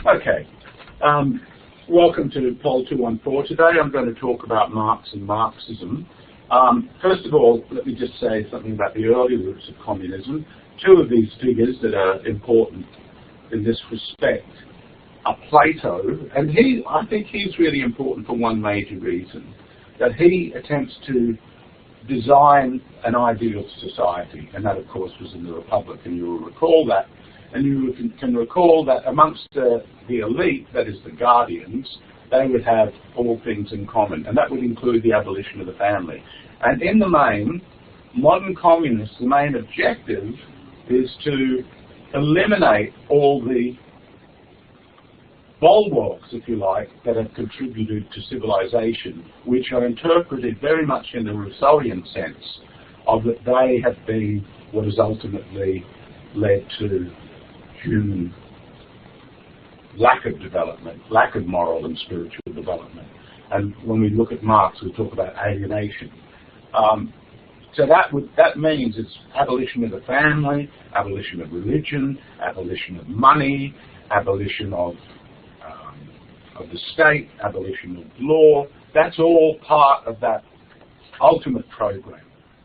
Okay. Welcome to Poll 214. Today I'm going to talk about Marx and Marxism. First of all, let me just say something about the early roots of communism. Two of these figures that are important in this respect are Plato, and I think he's really important for one major reason, that he attempts to design an ideal society, and that of course was in the Republic, and you will recall that. And you can recall that amongst the elite, that is the guardians, they would have all things in common, and that would include the abolition of the family. And in the main, modern communists, the main objective is to eliminate all the bulwarks, if you like, that have contributed to civilization, which are interpreted very much in the Rousseauian sense of that they have been what has ultimately led to human lack of development, lack of moral and spiritual development. And when we look at Marx, we talk about alienation. So that means it's abolition of the family, abolition of religion, abolition of money, abolition of the state, abolition of law. That's all part of that ultimate program.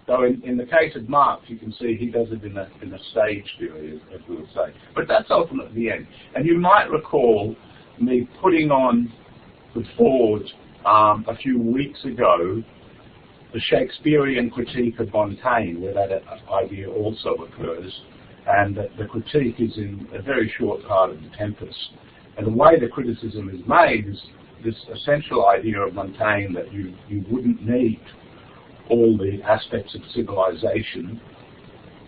So in the case of Marx, you can see he does it in a stage theory, as we would say. But that's ultimately the end. And you might recall me putting on the board a few weeks ago the Shakespearean critique of Montaigne, where that idea also occurs. And the critique is in a very short part of The Tempest. And the way the criticism is made is this essential idea of Montaigne that you wouldn't need all the aspects of civilization,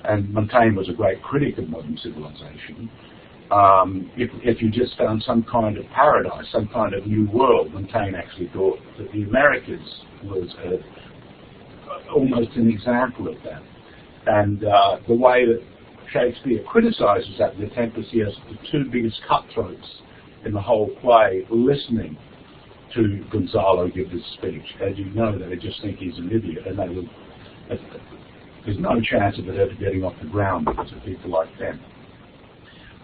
and Montaigne was a great critic of modern civilization, if you just found some kind of paradise, some kind of new world. Montaigne actually thought that the Americas was almost an example of that. And the way that Shakespeare criticizes that in The Tempest, he has the two biggest cutthroats in the whole play listening to Gonzalo give this speech. As you know, they just think he's an idiot, and there's no chance of it ever getting off the ground because of people like them.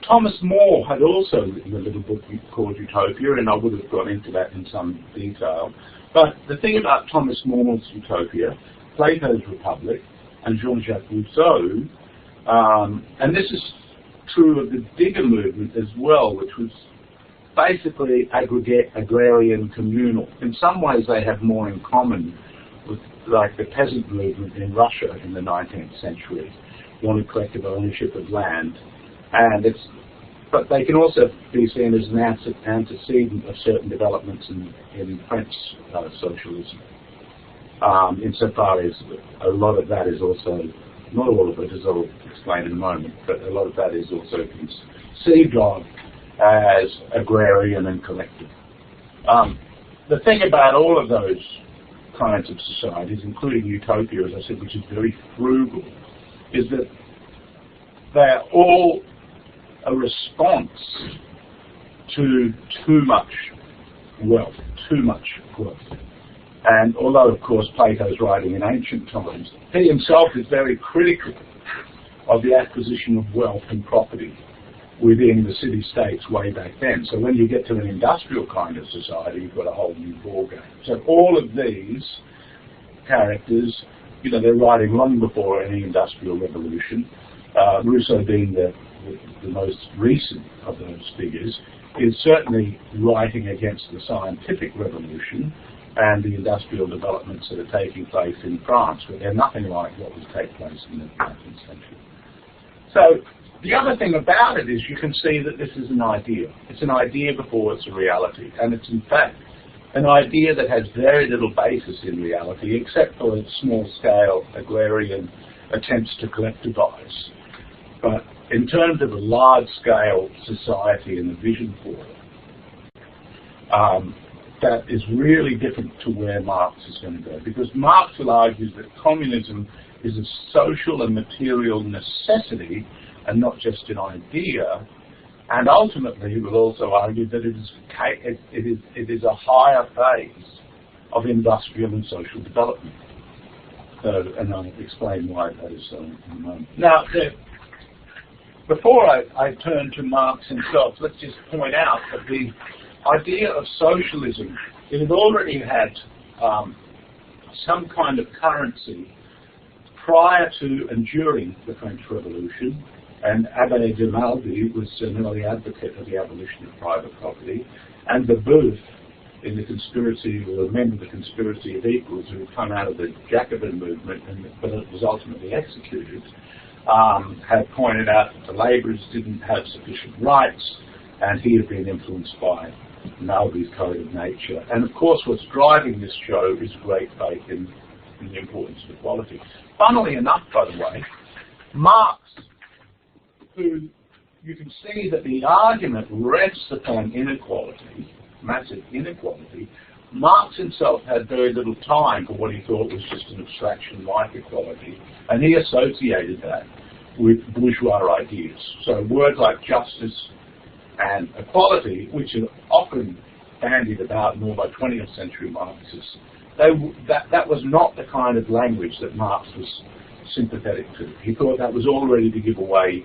Thomas More had also written a little book called Utopia, and I would have gone into that in some detail. But the thing about Thomas More's Utopia, Plato's Republic, and Jean-Jacques Rousseau, and this is true of the Digger movement as well, which was basically agrarian communal. In some ways they have more in common with like the peasant movement in Russia in the 19th century, wanted collective ownership of land. But they can also be seen as an antecedent of certain developments in French socialism. Insofar as a lot of that is also, not all of it, as I'll explain in a moment, but a lot of that is also conceived of as agrarian and collective. The thing about all of those kinds of societies, including Utopia, as I said, which is very frugal, is that they're all a response to too much wealth, too much growth. And although, of course, Plato's writing in ancient times, he himself is very critical of the acquisition of wealth and property within the city-states way back then. So when you get to an industrial kind of society, you've got a whole new ballgame. So all of these characters, they're writing long before any industrial revolution. Rousseau being the most recent of those figures, is certainly writing against the scientific revolution and the industrial developments that are taking place in France, but they're nothing like what was taking place in the 19th century. So the other thing about it is you can see that this is an idea. It's an idea before it's a reality, and it's in fact an idea that has very little basis in reality, except for small-scale agrarian attempts to collectivize. But in terms of a large-scale society and the vision for it, that is really different to where Marx is going to go. Because Marx will argue that communism is a social and material necessity and not just an idea. And ultimately, he will also argue that it is a higher phase of industrial and social development. So, and I'll explain why that is so in a moment. Now, the before I turn to Marx himself, let's just point out that the idea of socialism, it had already had some kind of currency prior to and during the French Revolution, and Abbé de Malby was an early advocate of the abolition of private property, and Babeuf, in the conspiracy, or a member of the conspiracy of equals who had come out of the Jacobin movement, but it was ultimately executed, had pointed out that the labourers didn't have sufficient rights, and he had been influenced by Malby's code of nature. And of course what's driving this show is great faith in the importance of equality. Funnily enough, by the way, Marx, who you can see that the argument rests upon inequality, massive inequality, Marx himself had very little time for what he thought was just an abstraction like equality, and he associated that with bourgeois ideas. So words like justice and equality, which are often bandied about more by 20th century Marxists, that was not the kind of language that Marx was sympathetic to. He thought that was already to give away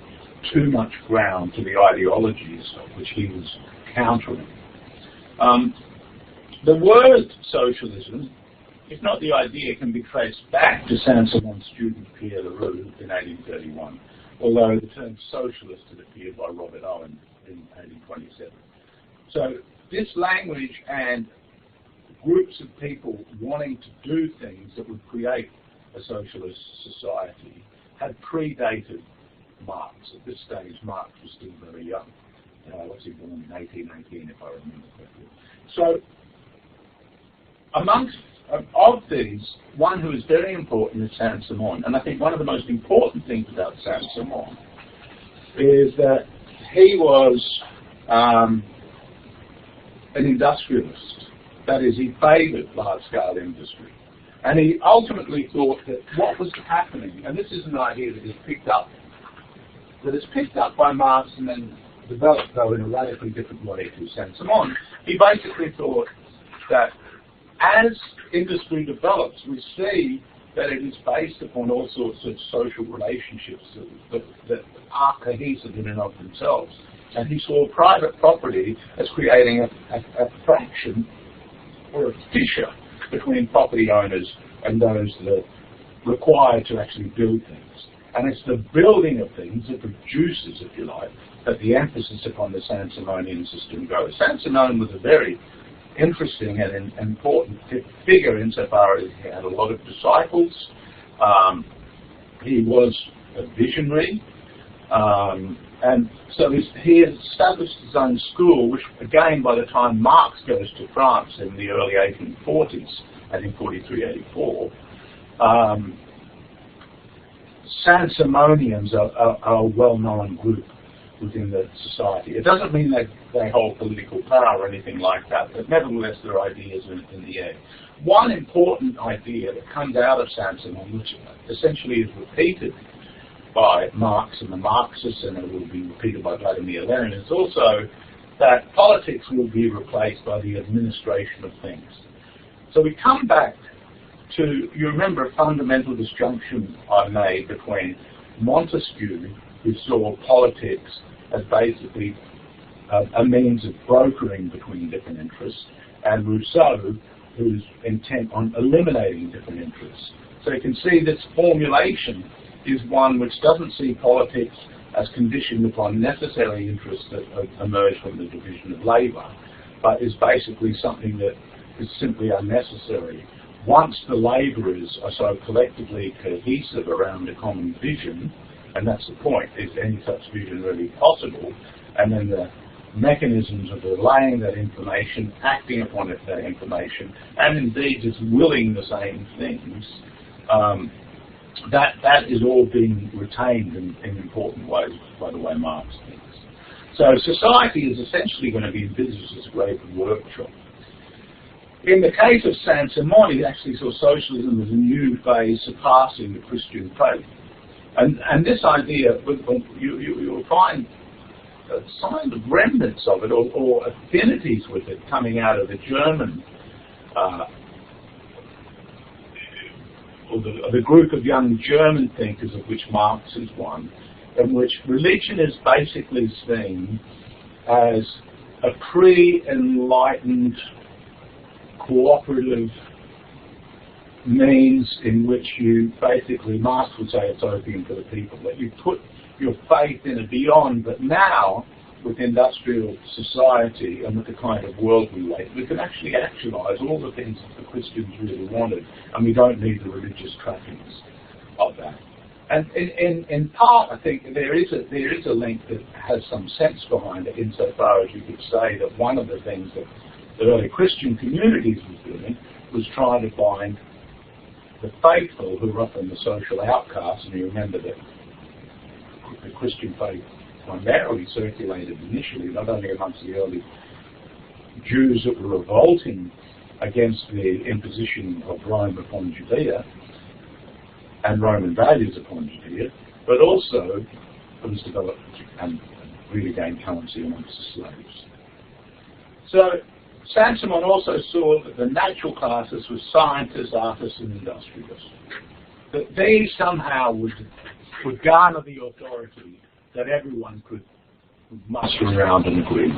too much ground to the ideologies which he was countering. The word socialism, if not the idea, can be traced back to Saint-Simon student Pierre Leroux in 1831, although the term socialist had appeared by Robert Owen in 1827. So this language and groups of people wanting to do things that would create a socialist society had predated Marx. At this stage, Marx was still very young. Was he born in 1818, if I remember correctly? So, amongst of these, one who is very important is Saint-Simon. And I think one of the most important things about Saint-Simon is that he was an industrialist. That is, he favoured large-scale industry. And he ultimately thought that what was happening, and this is an idea that is picked up by Marx and then developed, though, in a radically different way to Saint-Simon. He basically thought that as industry develops, we see that it is based upon all sorts of social relationships that are cohesive in and of themselves. And he saw private property as creating a fraction or a fissure between property owners and those that are required to actually build things. And it's the building of things that produces, if you like, that the emphasis upon the Saint-Simonian system goes. Saint-Simon was a very interesting and important figure insofar as he had a lot of disciples. He was a visionary. And so he established his own school, which again, by the time Marx goes to France in the early 1840s, 1843, 1844, Saint-Simonians are a well-known group within the society. It doesn't mean that they hold political power or anything like that, but nevertheless there are ideas in the air. One important idea that comes out of Saint-Simon, which essentially is repeated by Marx and the Marxists, and it will be repeated by Vladimir Lenin, is also that politics will be replaced by the administration of things. So we come back to, you remember a fundamental disjunction I made between Montesquieu, who saw politics as basically a means of brokering between different interests, and Rousseau, who's intent on eliminating different interests. So you can see this formulation is one which doesn't see politics as conditioned upon necessary interests that emerge from the division of labour, but is basically something that is simply unnecessary. Once the labourers are so collectively cohesive around a common vision, and that's the point, is any such vision really possible, and then the mechanisms of relaying that information, acting upon that information, and indeed just willing the same things, that is all being retained in important ways by the way Marx thinks. So society is essentially going to be envisaged as a great workshop. In the case of Saint-Simon, he actually saw socialism as a new phase surpassing the Christian faith. And this idea, you'll find signs of remnants of it or affinities with it coming out of the German, or the group of young German thinkers of which Marx is one, in which religion is basically seen as a pre-enlightened cooperative means in which you basically, Marx would say it's opium for the people, that you put your faith in a beyond, but now with industrial society and with the kind of world we live, we can actually actualise all the things that the Christians really wanted, and we don't need the religious trappings of that. And in part, I think there is a link that has some sense behind it, insofar as you could say that one of the things that the early Christian communities was doing was trying to find the faithful, who were often the social outcasts. And you remember that the Christian faith primarily circulated initially, not only amongst the early Jews that were revolting against the imposition of Rome upon Judea and Roman values upon Judea, but also it was developed and really gained currency amongst the slaves. So Saint-Simon also saw that the natural classes were scientists, artists and industrialists, that they somehow would garner the authority that everyone could muster around and agree.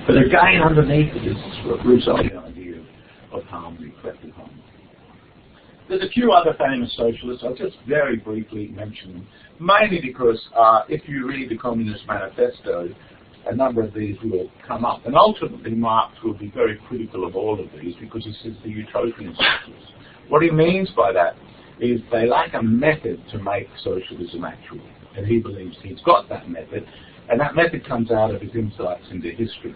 But again, underneath it is this Rousseauian idea of harmony, collective harmony. There's a few other famous socialists. I'll just very briefly mention them, mainly because if you read the Communist Manifesto, a number of these will come up. And ultimately, Marx will be very critical of all of these because he says the utopian socialists. What he means by that is they lack a method to make socialism actual. And he believes he's got that method, and that method comes out of his insights into history.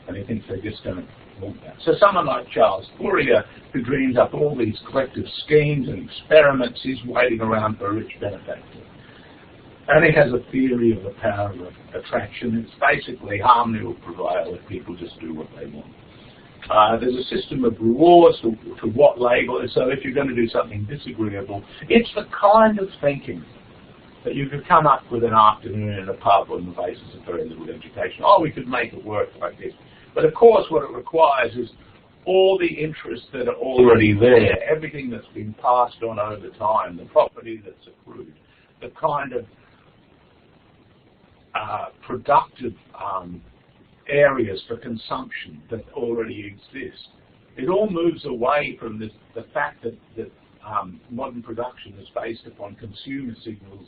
And he thinks they just don't want that. So someone like Charles Fourier, who dreams up all these collective schemes and experiments, he's waiting around for a rich benefactor. And he has a theory of the power of attraction. It's basically harmony will prevail if people just do what they want. There's a system of rewards to what label. So if you're going to do something disagreeable, it's the kind of thinking that you could come up with an afternoon in a pub on the basis of very little education. Oh, we could make it work like this. But of course what it requires is all the interests that are already there, everything that's been passed on over time, the property that's accrued, the kind of productive areas for consumption that already exist. It all moves away from the fact that modern production is based upon consumer signals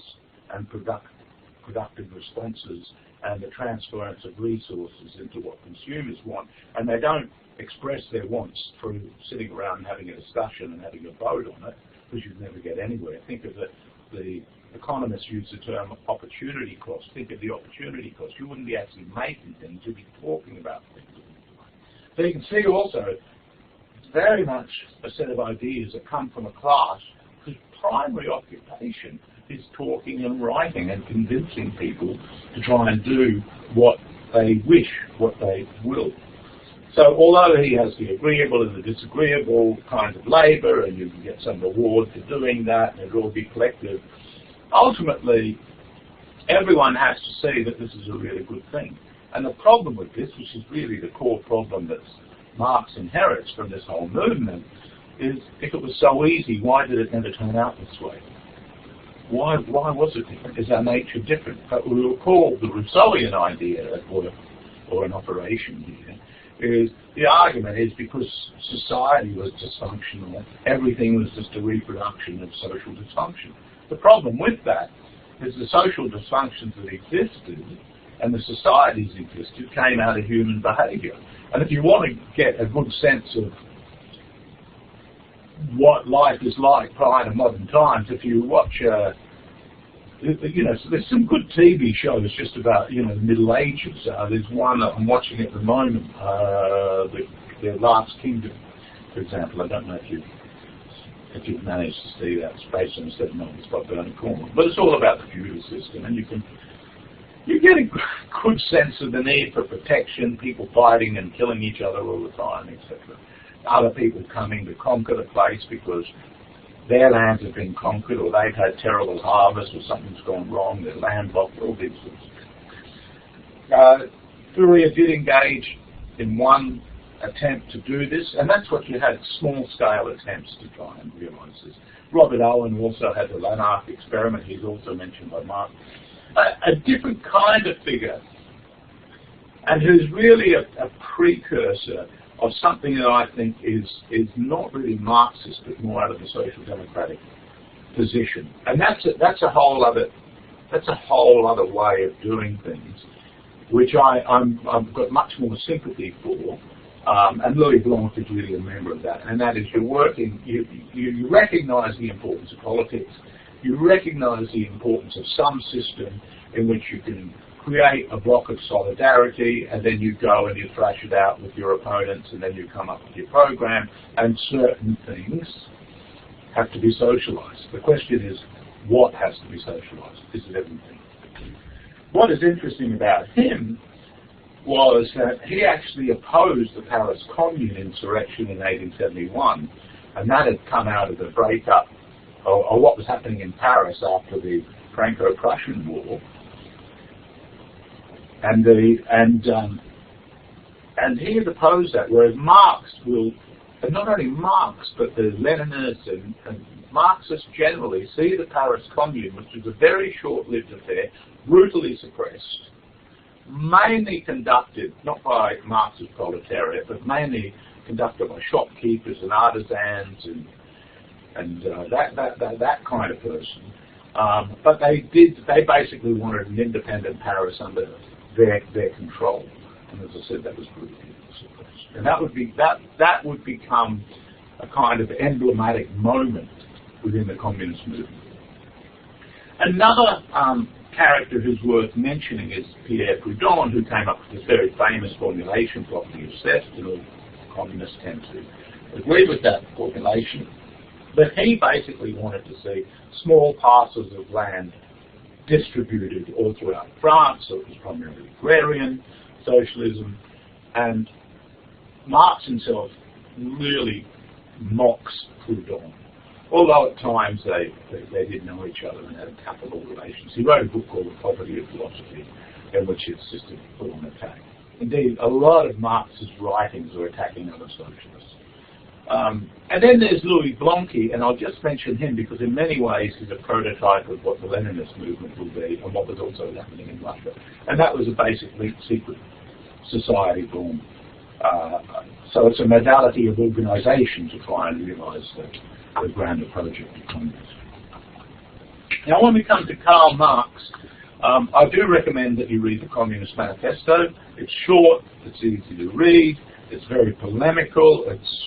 and productive responses and the transference of resources into what consumers want, and they don't express their wants through sitting around and having a discussion and having a vote on it, because you'd never get anywhere. Think of the economists use the term opportunity cost. Think of the opportunity cost. You wouldn't be actually making things, you'd be talking about things. So you can see also very much a set of ideas that come from a class whose primary occupation is talking and writing and convincing people to try and do what they wish, what they will. So although he has the agreeable and the disagreeable kind of labour, and you can get some reward for doing that, and it'll all be collective, ultimately everyone has to see that this is a really good thing. And the problem with this, which is really the core problem that Marx inherits from this whole movement, is if it was so easy, why did it never turn out this way? Why was it different? Is our nature different? But we will call the Rousseauian idea at work, or an operation here, is the argument is because society was dysfunctional, everything was just a reproduction of social dysfunction. The problem with that is the social dysfunctions that existed and the societies existed came out of human behaviour. And if you want to get a good sense of what life is like prior to modern times, if you watch, so there's some good TV shows just about, the Middle Ages. There's one that I'm watching at the moment, the Last Kingdom, for example. I don't know if you've managed to see that. It's based on 7 novels by Bernard Cornwell. But it's all about the feudal system, and you get a good sense of the need for protection, people fighting and killing each other all the time, etc. Other people coming to conquer the place because their lands have been conquered, or they've had terrible harvests, or something's gone wrong, they're landlocked, all these things. Fourier did engage in one attempt to do this, and that's what you had, small-scale attempts to try and realise this. Robert Owen also had the Lanark experiment, he's also mentioned by Marx. a different kind of figure, and who's really a precursor of something that I think is not really Marxist, but more out of the social democratic position. And that's a whole other way of doing things, which I've got much more sympathy for. And Louis Blanc is really a member of that, and that is you recognise the importance of politics, you recognise the importance of some system in which you can create a block of solidarity, and then you go and you thrash it out with your opponents, and then you come up with your program, and certain things have to be socialised. The question is, what has to be socialised? Is it everything? What is interesting about him was that he actually opposed the Paris Commune insurrection in 1871, and that had come out of the breakup, or what was happening in Paris after the Franco-Prussian War. And he had opposed that, whereas Marx will, and not only Marx, but the Leninists and Marxists generally see the Paris Commune, which was a very short-lived affair, brutally suppressed, mainly conducted, not by Marxist proletariat, but mainly conducted by shopkeepers and artisans and that kind of person. But they basically wanted an independent Paris under their control, and as I said, that was brutally suppressed. And that would become a kind of emblematic moment within the communist movement. Another character who's worth mentioning is Pierre Proudhon, who came up with this very famous formulation, property of theft, and all communists tend to agree with that formulation. But he basically wanted to see small parcels of land distributed all throughout France, so it was primarily agrarian socialism, and Marx himself really mocks Proudhon, although at times they did know each other and had capital relations. He wrote a book called The Poverty of Philosophy, in which his system put on attack. Indeed, a lot of Marx's writings are attacking other socialists. And then there's Louis Blanc, and I'll just mention him because in many ways he's a prototype of what the Leninist movement will be and what was also happening in Russia. And that was a basically secret society born. So it's a modality of organisation to try and realise the grander project of communism. Now when we come to Karl Marx, I do recommend that you read the Communist Manifesto. It's short, it's easy to read, it's very polemical,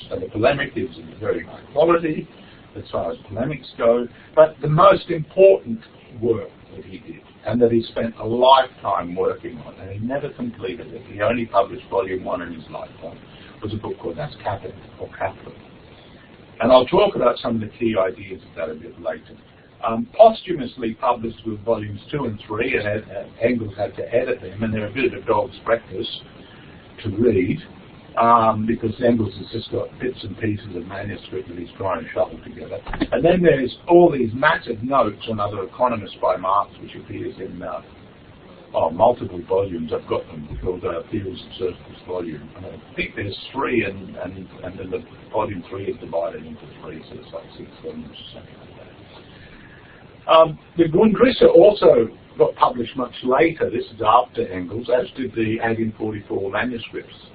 the polemic is of very high quality as far as polemics go, but the most important work that he did, and that he spent a lifetime working on, and he never completed it, he only published volume 1 in his lifetime, was a book called Das Kapital, or Capital. And I'll talk about some of the key ideas of that a bit later. Posthumously published with volumes 2 and 3, and Engels had to edit them, and they're a bit of a dog's breakfast to read, because Engels has just got bits and pieces of manuscript that he's trying to shuffle together. And then there's all these massive notes on other economists by Marx, which appears in multiple volumes. I've got them called Theories of Surplus Volume. And I think there's 3, and then the volume 3 is divided into 3, so it's like 6 volumes or something like that. The Grundrisse also got published much later. This is after Engels, as did the 1844 manuscripts.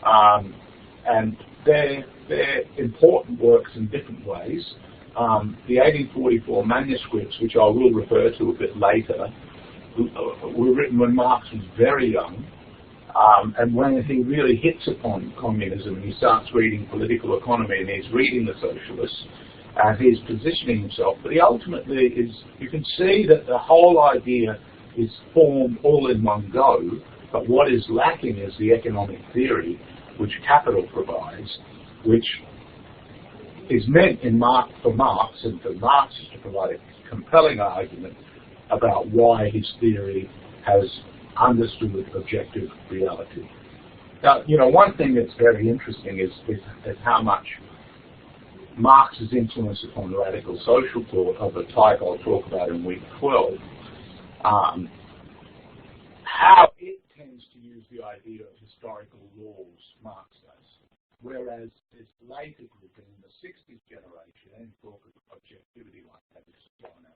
And they're important works in different ways. The 1844 manuscripts, which I will refer to a bit later, were written when Marx was very young, and when he really hits upon communism and he starts reading political economy and he's reading the socialists and he's positioning himself. But he ultimately is, you can see that the whole idea is formed all in one go, but what is lacking is the economic theory which capital provides, which is meant for Marx and for Marx to provide a compelling argument about why his theory has understood objective reality. Now, one thing that's very interesting is how much Marx's influence upon radical social thought of a type I'll talk about in week 12, how it tends to use the idea of historical laws, Marx does, whereas this later group in the 60s generation, any talk of objectivity like that is thrown out.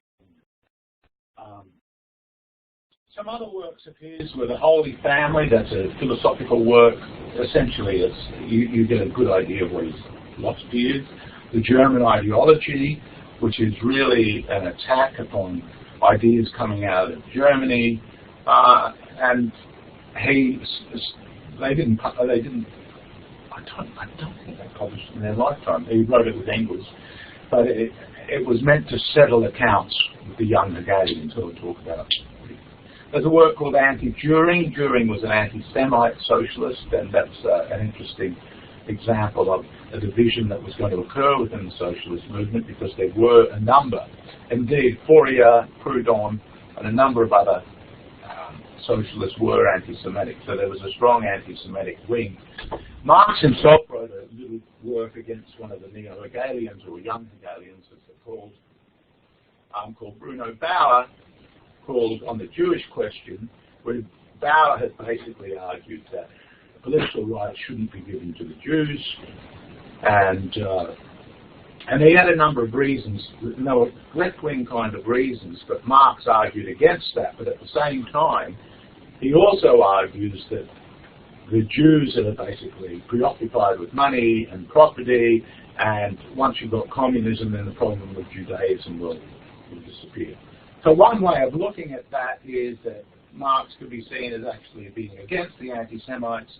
Some other works of his were The Holy Family. That's a philosophical work. Essentially, you get a good idea of what his philosophy is. The German Ideology, which is really an attack upon ideas coming out of Germany, and they didn't. I don't think they published it in their lifetime. He wrote it with Engels, but it was meant to settle accounts with the young Hegelians who we'll talk about. There's a work called Anti-Düring. Düring was an anti-Semite socialist, and that's an interesting example of a division that was going to occur within the socialist movement, because there were a number, indeed Fourier, Proudhon, and a number of other socialists were anti-Semitic, so there was a strong anti-Semitic wing. Marx himself wrote a little work against one of the neo-Hegelians, or young Hegelians as they're called Bruno Bauer, called On the Jewish Question, where Bauer had basically argued that political rights shouldn't be given to the Jews, and he had a number of reasons, no left-wing kind of reasons, but Marx argued against that. But at the same time, he also argues that the Jews are basically preoccupied with money and property, and once you've got communism, then the problem of Judaism will disappear. So one way of looking at that is that Marx could be seen as actually being against the anti-Semites,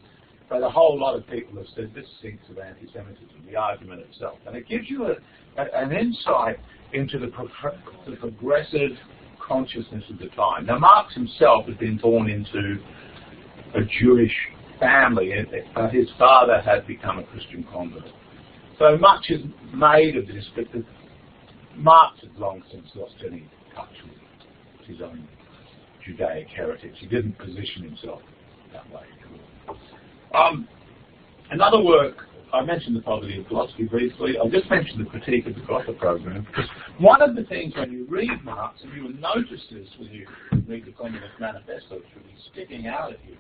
but a whole lot of people have said this stinks of anti-Semitism, the argument itself. And it gives you an insight into the progressive consciousness of the time. Now, Marx himself had been born into a Jewish family, but his father had become a Christian convert. So much is made of this, but Marx had long since lost any touch with his own Judaic heritage. He didn't position himself that way. Another work, I mentioned The Poverty of Philosophy briefly. I'll just mention the Critique of the Gotha Program, because one of the things when you read Marx, and you will notice this when you read the Communist Manifesto, which will be sticking out at you,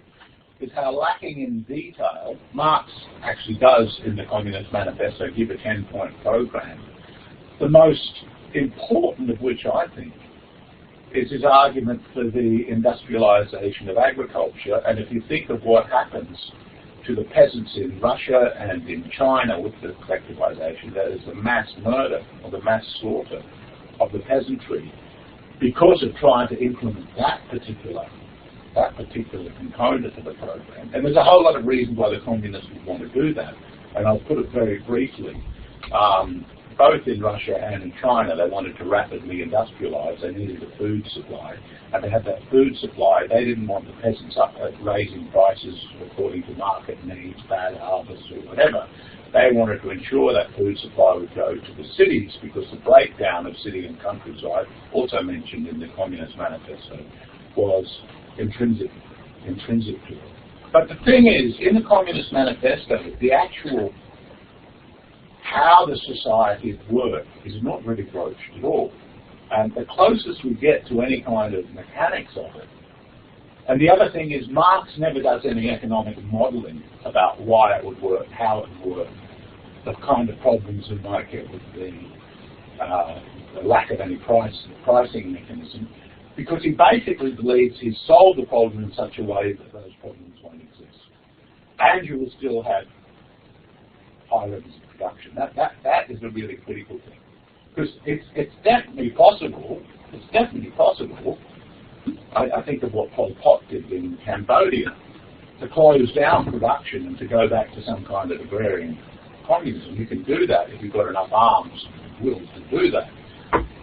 is how lacking in detail Marx actually does in the Communist Manifesto give a 10-point program. The most important of which, I think, is his argument for the industrialization of agriculture. And if you think of what happens to the peasants in Russia and in China with the collectivization, that is the mass murder or the mass slaughter of the peasantry because of trying to implement that particular component of the program. And there's a whole lot of reasons why the communists would want to do that. And I'll put it very briefly. Both in Russia and in China, they wanted to rapidly industrialize. They needed a food supply. And to have that food supply, they didn't want the peasants up raising prices according to market needs, bad harvests or whatever. They wanted to ensure that food supply would go to the cities, because the breakdown of city and countryside, also mentioned in the Communist Manifesto, was intrinsic to it. But the thing is, in the Communist Manifesto, the actual how the society works is not really broached at all. And the closest we get to any kind of mechanics of it. And the other thing is, Marx never does any economic modelling about why it would work, how it would work, the kind of problems we might get with the lack of any pricing mechanism, because he basically believes he's solved the problem in such a way that those problems won't exist. And you will still have high levels of production. That is a really critical thing. Because it's definitely possible, I think of what Pol Pot did in Cambodia, to close down production and to go back to some kind of agrarian communism. You can do that if you've got enough arms and will to do that.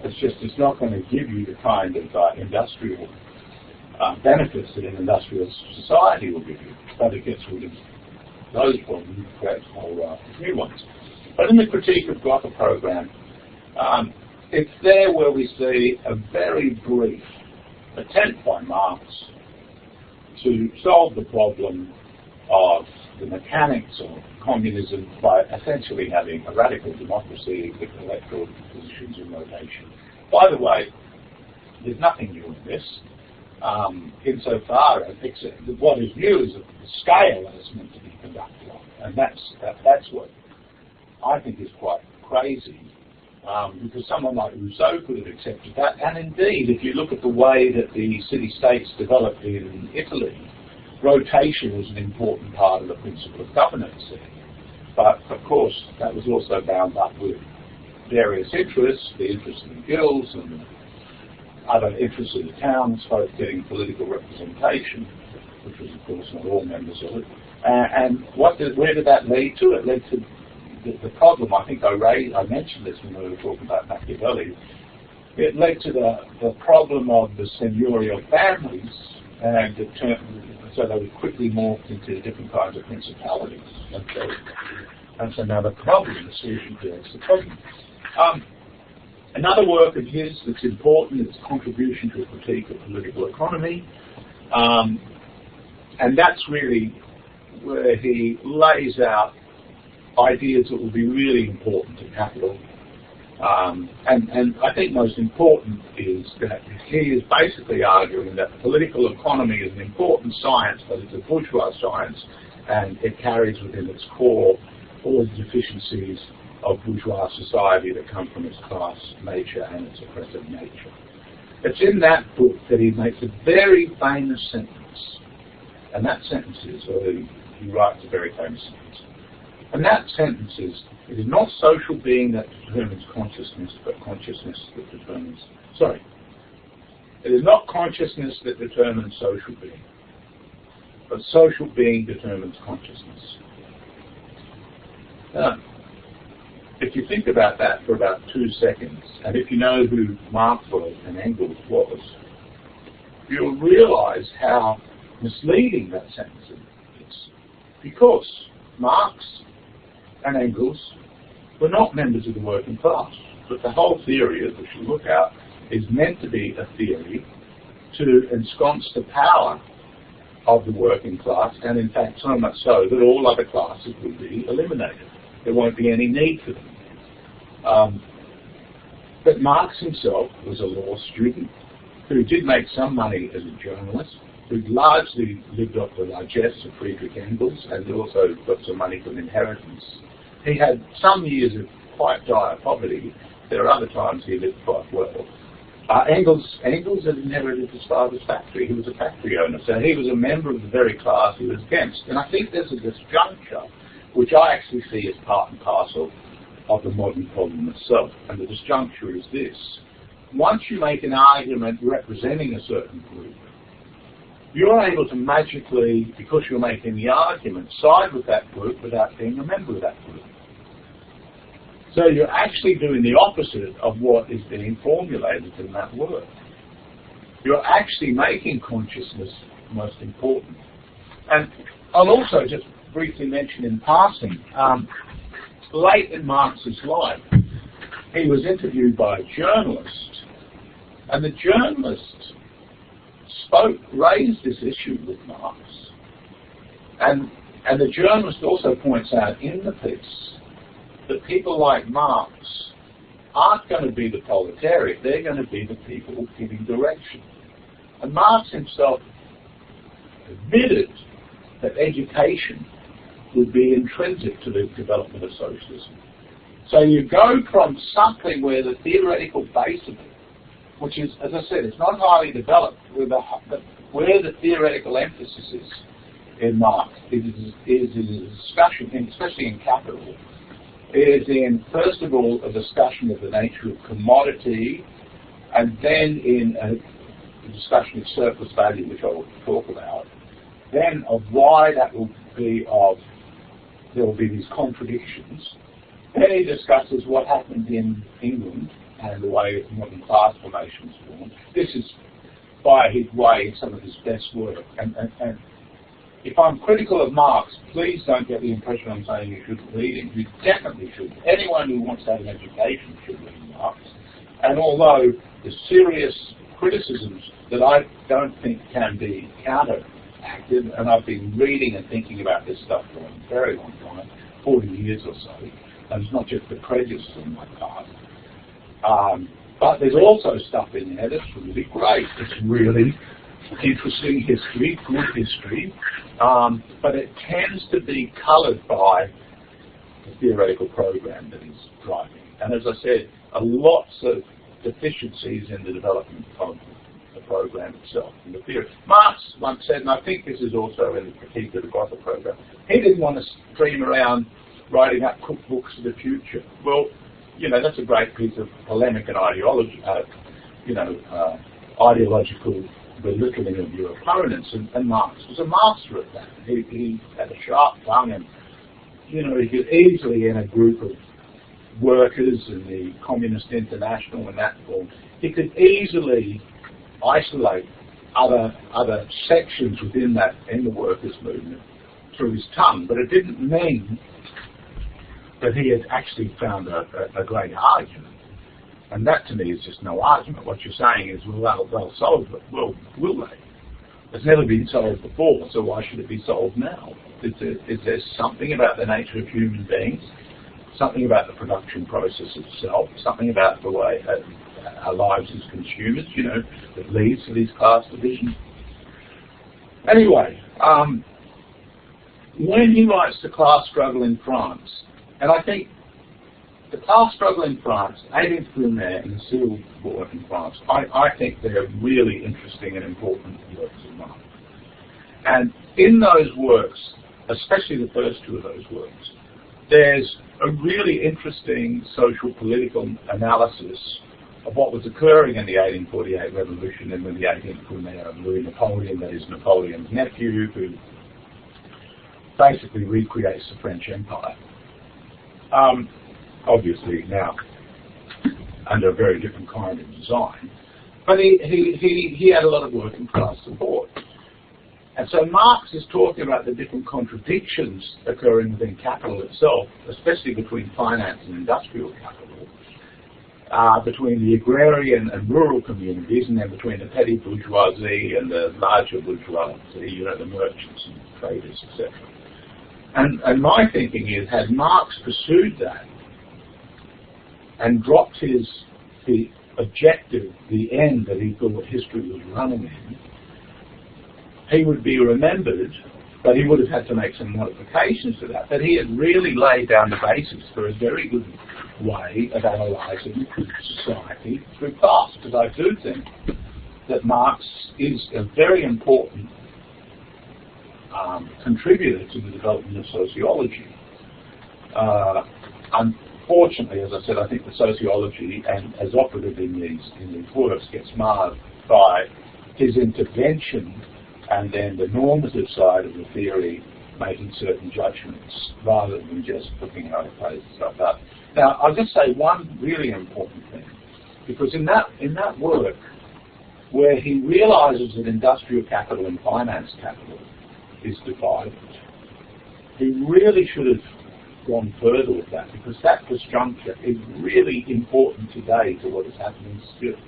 It's not going to give you the kind of industrial benefits that an industrial society will give you, but it gets rid of those problems and creates a whole raft of new ones. But in the Critique of Gotha Program, it's there where we see a very brief attempt by Marx to solve the problem of the mechanics of communism by essentially having a radical democracy with electoral positions in rotation. By the way, there's nothing new in this, insofar as what is new is the scale that it's meant to be conducted on. And that's what I think is quite crazy because someone like Rousseau could have accepted that. And indeed, if you look at the way that the city-states developed in Italy, rotation was an important part of the principle of governance there. But of course, that was also bound up with various interests, the interest of the guilds and other interests of the towns, both getting political representation, which was of course not all members of it. And where did that lead to? It led to the problem. I think I mentioned this when we were talking about Machiavelli. It led to the problem of the seigneurial families, and so they were quickly morphed into different kinds of principalities. And so now the problem, the solution creates the problem. Another work of his that's important is Contribution to a Critique of Political Economy. And that's really where he lays out ideas that will be really important to capital. And I think most important is that he is basically arguing that political economy is an important science, but it's a bourgeois science, and it carries within its core all the deficiencies of bourgeois society that come from its class nature and its oppressive nature. It's in that book that he makes a very famous sentence, and that sentence is, he writes a very famous sentence, and that sentence is, it is not social being that determines consciousness, but consciousness that determines, it is not consciousness that determines social being, but social being determines consciousness. Now, if you think about that for about 2 seconds, and if you know who Marx was and Engels was, you'll realize how misleading that sentence is. Because Marx and Engels were not members of the working class, but the whole theory, as we should look at, is meant to be a theory to ensconce the power of the working class, and in fact so much so that all other classes will be eliminated. There won't be any need for them. But Marx himself was a law student who did make some money as a journalist, who largely lived off the largesse of Friedrich Engels, and also got some money from inheritance. He had some years of quite dire poverty. There are other times he lived quite well. Engels had inherited his father's factory. He was a factory owner, so he was a member of the very class he was against. And I think there's a disjuncture, which I actually see as part and parcel of the modern problem itself. And the disjuncture is this. Once you make an argument representing a certain group, you're able to magically, because you're making the argument, side with that group without being a member of that group. So you're actually doing the opposite of what is being formulated in that work. You're actually making consciousness most important. And I'll also just briefly mention in passing, late in Marx's life, he was interviewed by a journalist, and the journalist raised this issue with Marx. And the journalist also points out in the piece that people like Marx aren't going to be the proletariat, they're going to be the people giving direction. And Marx himself admitted that education would be intrinsic to the development of socialism. So you go from something where the theoretical base of it, which is, as I said, it's not highly developed, where the theoretical emphasis is in Marx is in discussion, especially in Capital, is in, first of all, a discussion of the nature of commodity, and then in a discussion of surplus value, which I will talk about, then of why that will be there will be these contradictions. Then he discusses what happened in England and the way modern class formations formed. This is, by his way, some of his best work. And if I'm critical of Marx, please don't get the impression I'm saying you shouldn't read him. You definitely should. Anyone who wants to have an education should read Marx. And although the serious criticisms that I don't think can be counteracted, and I've been reading and thinking about this stuff for a very long time, 40 years or so, and it's not just the prejudice on my part. But there's also stuff in there that's really great. It's really interesting history, good history, but it tends to be coloured by the theoretical program that he's driving. And as I said, lots of deficiencies in the development of the program itself, in the theory. Marx once said, and I think this is also in the critique of the Gotha program, he didn't want to stream around writing up cookbooks of the future. Well, you know, that's a great piece of polemic and ideology, ideological belittling of your opponents, and Marx was a master at that. He had a sharp tongue, and you know, he could easily, in a group of workers in the Communist International and that form, he could easily isolate other sections within that, in the workers' movement, through his tongue. But it didn't mean that he had actually found a great argument. And that, to me, is just no argument. What you're saying is, well, they'll solve it. Well, will they? It's never been solved before, so why should it be solved now? Is there something about the nature of human beings, something about the production process itself, something about the way our lives as consumers, you know, that leads to these class divisions? Anyway, when he writes The Class Struggle in France, and I think the class struggle in France, 18th Brumaire and the Civil War in France, I think they're really interesting and important works of Marx. And in those works, especially the first two of those works, there's a really interesting social political analysis of what was occurring in the 1848 revolution and in the 18th Brumaire of Louis Napoleon, that is Napoleon's nephew, who basically recreates the French Empire. Obviously now under a very different kind of design, but he had a lot of working class support. And so Marx is talking about the different contradictions occurring within capital itself, especially between finance and industrial capital, between the agrarian and rural communities, and then between the petty bourgeoisie and the larger bourgeoisie, you know, the merchants and traders, etc. And my thinking is, had Marx pursued that and dropped the objective, the end that he thought history was running in, he would be remembered, but he would have had to make some modifications to that. But he had really laid down the basis for a very good way of analysing society through class, because I do think that Marx is a very important contributor to the development of sociology. Unfortunately, as I said, I think the sociology, and as operative in these works, gets marred by his intervention and then the normative side of the theory making certain judgments rather than just looking how it plays stuff up. Now, I'll just say one really important thing, because in that work, where he realises that industrial capital and finance capital is divided, he really should have gone further with that, because that disjuncture is really important today to what is happening still.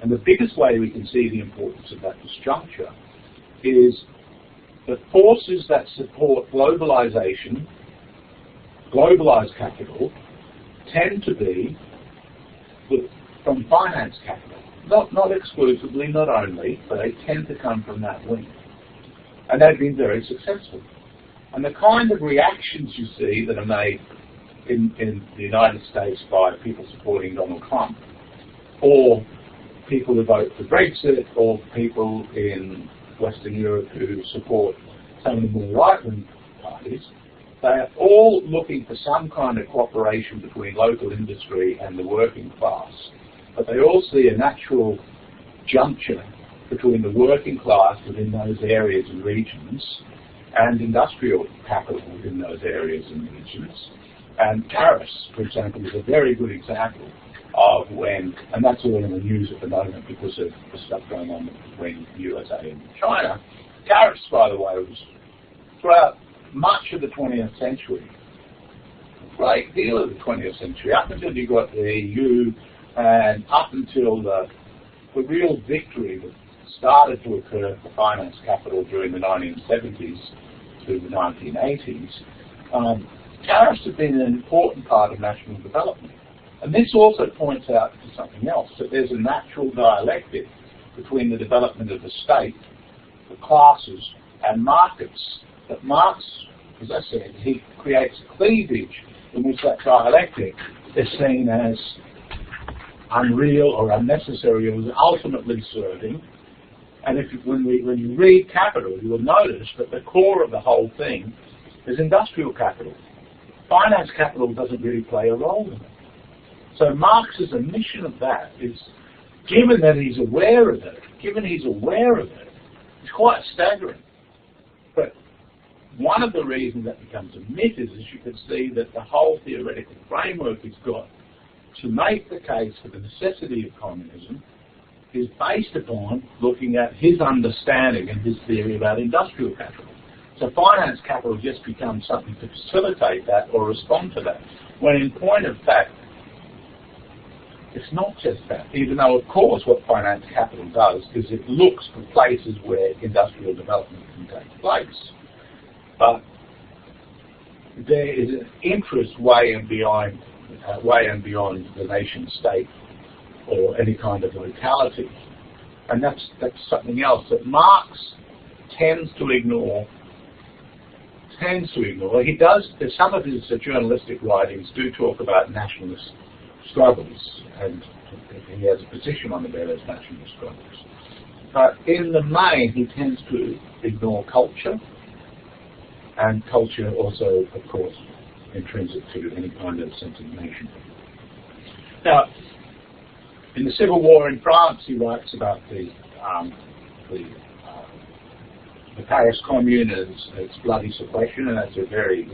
And the biggest way we can see the importance of that disjuncture is the forces that support globalization, globalized capital, tend to be from finance capital. Not exclusively, not only, but they tend to come from that wing. And they've been very successful. And the kind of reactions you see that are made in the United States by people supporting Donald Trump, or people who vote for Brexit, or people in Western Europe who support some of the more right-wing parties, they are all looking for some kind of cooperation between local industry and the working class. But they all see a natural juncture between the working class within those areas and regions and industrial capital within those areas and regions. And tariffs, for example, is a very good example of when, and that's all in the news at the moment because of the stuff going on between the USA and China. Tariffs, by the way, was throughout much of the 20th century, a great deal of the 20th century, up until you got the EU and up until the real victory that started to occur for finance capital during the 1970s to the 1980s, tariffs have been an important part of national development. And this also points out to something else, that there's a natural dialectic between the development of the state, the classes, and markets. That Marx, as I said, he creates cleavage in which that dialectic is seen as unreal or unnecessary or was ultimately serving. And when you read Capital, you will notice that the core of the whole thing is industrial capital. Finance capital doesn't really play a role in it. So Marx's admission of that is, given he's aware of it, it's quite staggering. But one of the reasons that becomes a myth is, as you can see, that the whole theoretical framework he's got to make the case for the necessity of communism is based upon looking at his understanding and his theory about industrial capital. So finance capital just becomes something to facilitate that or respond to that, when in point of fact, it's not just that, even though of course what finance capital does is it looks for places where industrial development can take place. But there is an interest way and beyond the nation state or any kind of locality. And that's something else that Marx tends to ignore. He does, some of his journalistic writings do talk about nationalist struggles, and he has a position on the various nationalist struggles. But in the main, he tends to ignore culture, and culture also, of course, intrinsic to any kind of sense of nation. Now, in the Civil War in France, he writes about the Paris Commune and its bloody suppression, and that's a very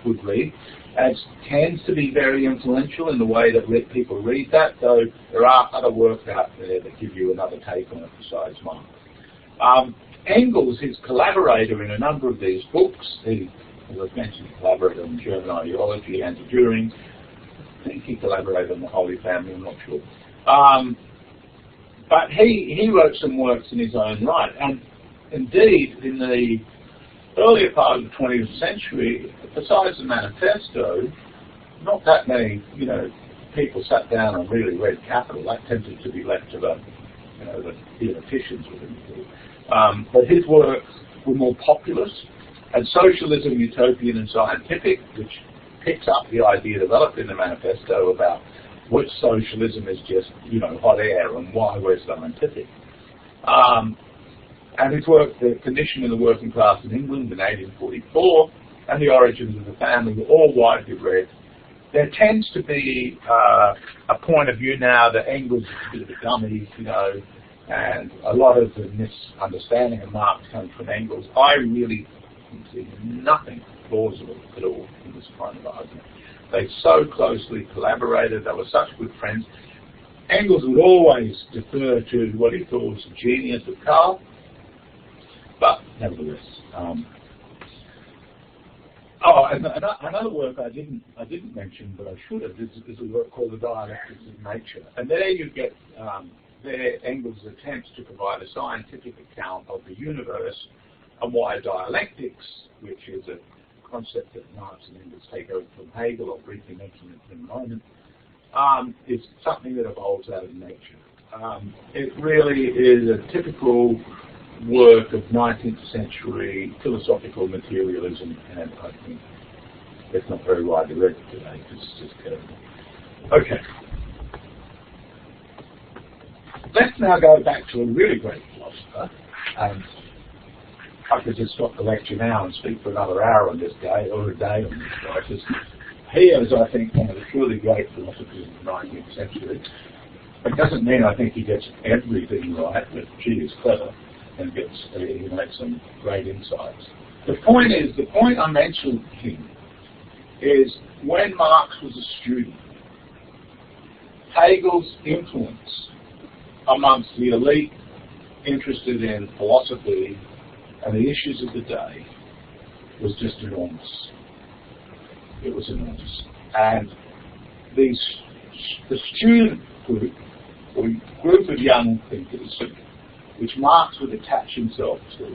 good read. It tends to be very influential in the way that people read that, though there are other works out there that give you another take on it besides mine. Engels, his collaborator in a number of these books, he, as I mentioned, collaborated on German ideology and Dühring. I think he collaborated on the Holy Family, I'm not sure. But he wrote some works in his own right, and indeed, in the earlier part of the 20th century, besides the manifesto, not that many, people sat down and really read Capital. That tended to be left to the theoreticians within the field. But his works were more populist, and Socialism, Utopian and Scientific, which picks up the idea developed in the manifesto about which socialism is just, hot air and why we're scientific. And his work, The Condition of the Working Class in England in 1844, and The Origins of the Family, were all widely read. There tends to be a point of view now that Engels is a bit of a dummy, and a lot of the misunderstanding of Marx comes from Engels. I really see nothing plausible at all in this kind of argument. They so closely collaborated, they were such good friends. Engels would always defer to what he thought was the genius of Karl, but nevertheless. Another work I didn't mention, but I should have, is a work called The Dialectics of Nature. And there you get Engels' attempts to provide a scientific account of the universe and why dialectics, which is a concept that Marx and Engels take over from Hegel, I'll briefly mention it in a moment, is something that evolves out of nature. It really is a typical work of 19th century philosophical materialism, and I think it's not very widely read today because it's just terrible. Okay. Let's now go back to a really great philosopher, and I could just stop the lecture now and speak for another hour on this day, or a day on this crisis. He is, I think, one of the truly great philosophers of the 19th century. It doesn't mean I think he gets everything right, but gee, he's clever and he makes some great insights. The point I mentioned him is when Marx was a student, Hegel's influence amongst the elite interested in philosophy and the issues of the day was just enormous. It was enormous. And the student group, or group of young thinkers, which Marx would attach himself to,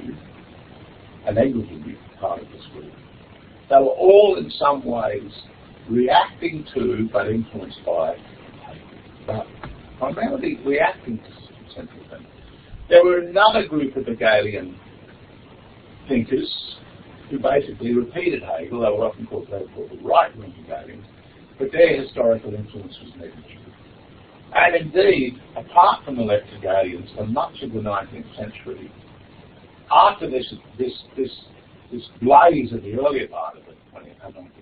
and Engels would be part of this group, they were all in some ways reacting to, but influenced by Hegel. But primarily reacting to some central thing. There were another group of Hegelian thinkers who basically repeated Hegel. They were often called the right-wing Hegelians. but their historical influence was negligible. And indeed, apart from the Leptogalians, for much of the 19th century, after this blaze of the earlier part of the 19th century,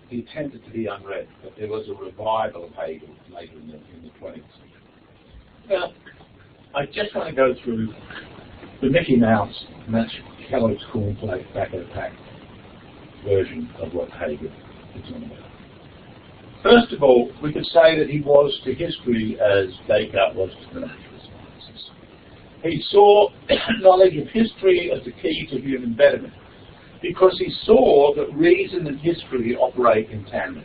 he tended to be unread, but there was a revival of Hegel later in the 20th century. Now, I just want to go through the Mickey Mouse match Kellogg's cornflake back of the pack version of what Hegel is on about. First of all, we could say that he was to history as Descartes was to the naturalist sciences. He saw knowledge of history as the key to human betterment, because he saw that reason and history operate in tandem.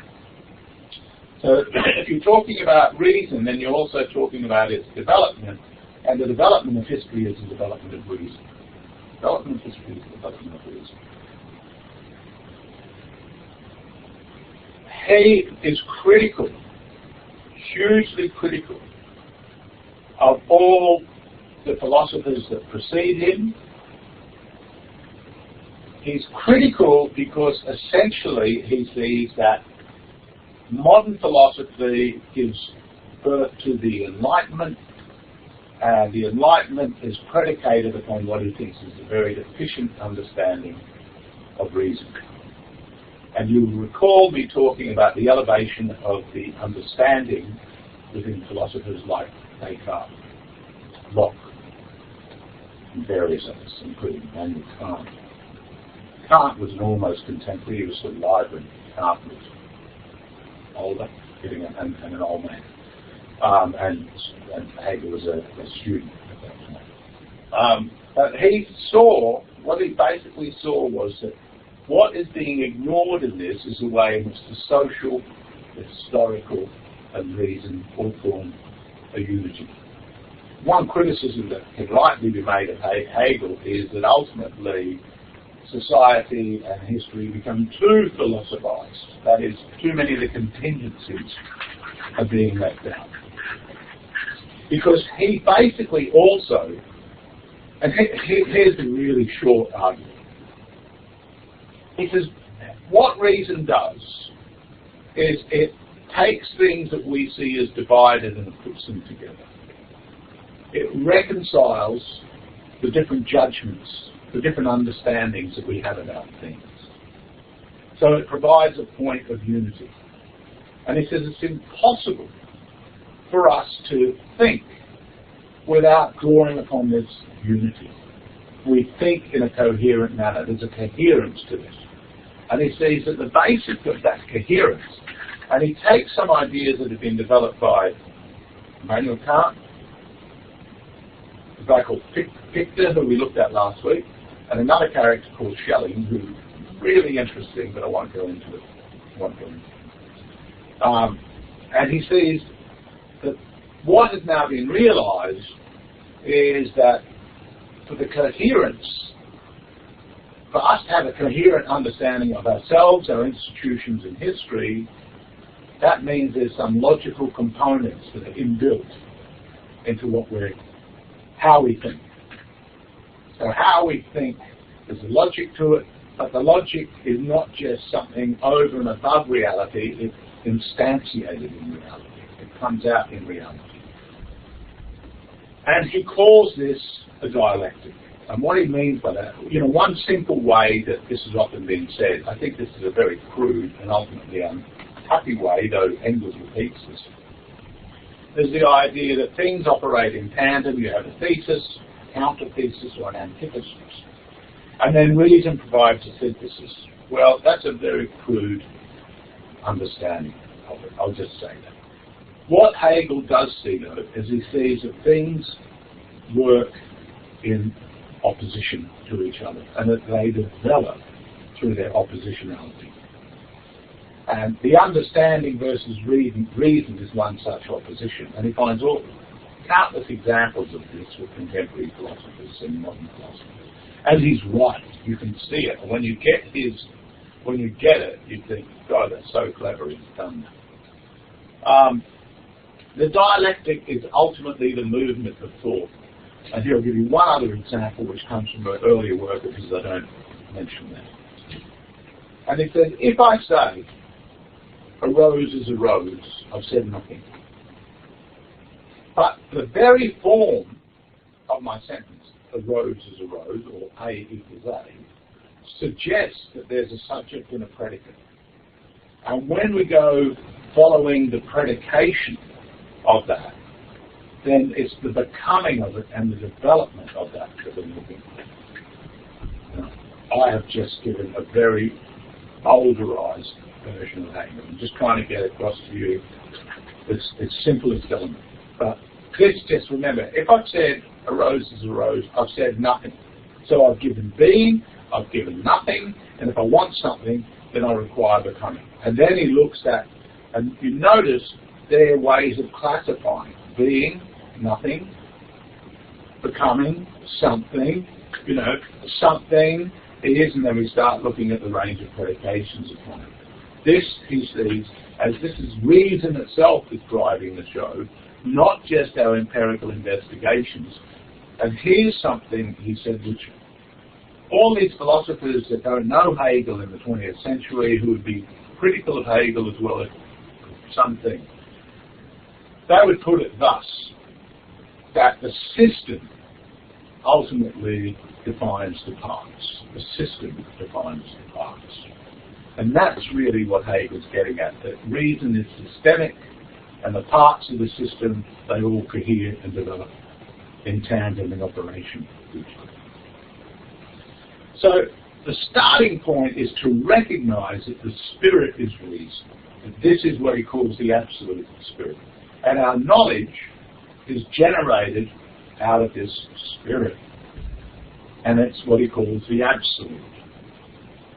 So if you're talking about reason, then you're also talking about its development, and the development of history is the development of reason. Development of history is the development of reason. He is critical, hugely critical, of all the philosophers that precede him. He's critical because essentially he sees that modern philosophy gives birth to the Enlightenment, and the Enlightenment is predicated upon what he thinks is a very deficient understanding of reason. And you will recall me talking about the elevation of the understanding within philosophers like Descartes, Locke, and various others, including Immanuel Kant. Kant was an almost contemporary, he was still alive when Kant was older, and an old man. And Hegel was a student at that time. But he saw, what he basically saw was that what is being ignored in this is the way in which the social, the historical, and reason all form a unity. One criticism that can rightly be made of Hegel is that ultimately society and history become too philosophized. That is, too many of the contingencies are being left out. Because he basically also, and here's the really short argument, he says, what reason does is it takes things that we see as divided and puts them together. It reconciles the different judgments, the different understandings that we have about things. So it provides a point of unity. And he says it's impossible for us to think without drawing upon this unity. We think in a coherent manner. There's a coherence to this. And he sees that the basis of that coherence, and he takes some ideas that have been developed by Immanuel Kant, a guy called Fichte, who we looked at last week, and another character called Schelling, who's really interesting, but I won't go into it. And he sees that what has now been realized is that for the coherence, for us to have a coherent understanding of ourselves, our institutions and history, that means there's some logical components that are inbuilt into how we think. So how we think, there's a logic to it, but the logic is not just something over and above reality, it's instantiated in reality. It comes out in reality. And he calls this a dialectic. And what he means by that, one simple way that this has often been said, I think this is a very crude and ultimately unhappy way, though Engels repeats this, is the idea that things operate in tandem. You have a thesis, counter-thesis, or an antithesis. And then reason provides a synthesis. Well, that's a very crude understanding of it. I'll just say that. What Hegel does see, though, is he sees that things work in opposition to each other, and that they develop through their oppositionality. And the understanding versus reason is one such opposition, and he finds countless examples of this with contemporary philosophers and modern philosophers. And he's right, you can see it. And when you get it, you think, God, that's so clever, he's done that. The dialectic is ultimately the movement of thought. And here I'll give you one other example which comes from an earlier work because I don't mention that. And it says, if I say arose as arose, I've said nothing. But the very form of my sentence, arose as arose, or A equals A, suggests that there's a subject and a predicate. And when we go following the predication of that, then it's the becoming of it and the development of that that we're looking for. I have just given a very bowdlerized version of Hegel. I'm just trying to get across to you its simplest element. But please just remember, if I've said arose as arose, I've said nothing. So I've given being, I've given nothing, and if I want something, then I require becoming. And then he looks at, and you notice there are ways of classifying being, nothing, becoming, something, something is, and then we start looking at the range of predications upon it. This, he sees, as this is reason itself is driving the show, not just our empirical investigations. And here's something, he said, which all these philosophers that don't know Hegel in the 20th century, who would be critical of Hegel as well as something, they would put it thus, that the system ultimately defines the parts. The system defines the parts. And that's really what Hegel's getting at, that reason is systemic, and the parts of the system, they all cohere and develop in tandem in operation with each other. So the starting point is to recognize that the spirit is reason. And this is what he calls the absolute spirit. And our knowledge is generated out of this spirit. And it's what he calls the absolute.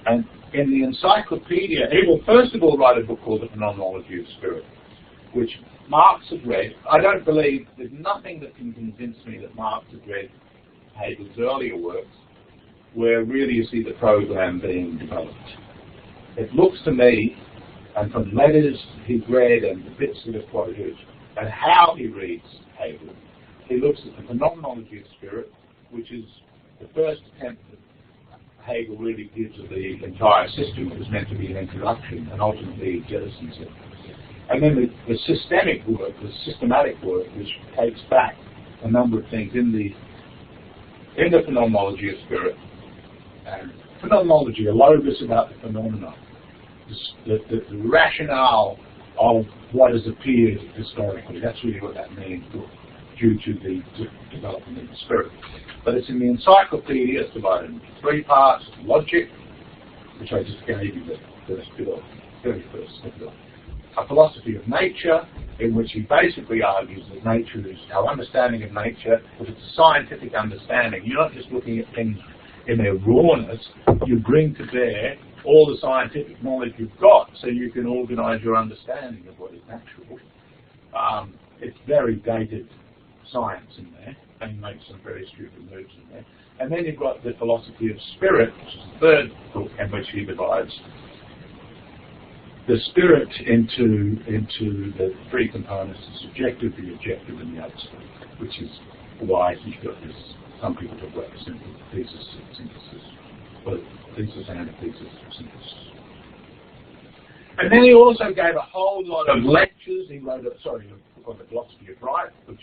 And in the encyclopedia, he will first of all write a book called The Phenomenology of Spirit, which Marx had read. I don't believe, there's nothing that can convince me that Marx had read Hegel's earlier works, where really you see the program being developed. It looks to me, and from letters he's read and the bits that are quoted, and how he reads Hegel, he looks at the phenomenology of spirit, which is the first attempt that Hegel really gives of the entire system. It was meant to be an introduction, and ultimately he jettisons it. And then the systemic work, the systematic work, which takes back a number of things in the phenomenology of spirit. And phenomenology, a logos about the phenomena, the rationale of what has appeared historically. That's really what that means due to the development of the spirit. But it's in the encyclopedia, it's divided into three parts: logic, which I just gave you the very first snippet of. A philosophy of nature, in which he basically argues that nature is our understanding of nature. If it's a scientific understanding, you're not just looking at things in their rawness, you bring to bear all the scientific knowledge you've got so you can organise your understanding of what is natural. It's very dated science in there, and he makes some very stupid moves in there. And then you've got the philosophy of spirit, which is the third book, in which he divides the spirit into the three components: the subjective, the objective, and the absolute, which is why he's got this. Some people talk about the thesis synthesis, well, thesis, antithesis, synthesis. And then he also gave a whole lot of lectures. He wrote a book on the philosophy of right, which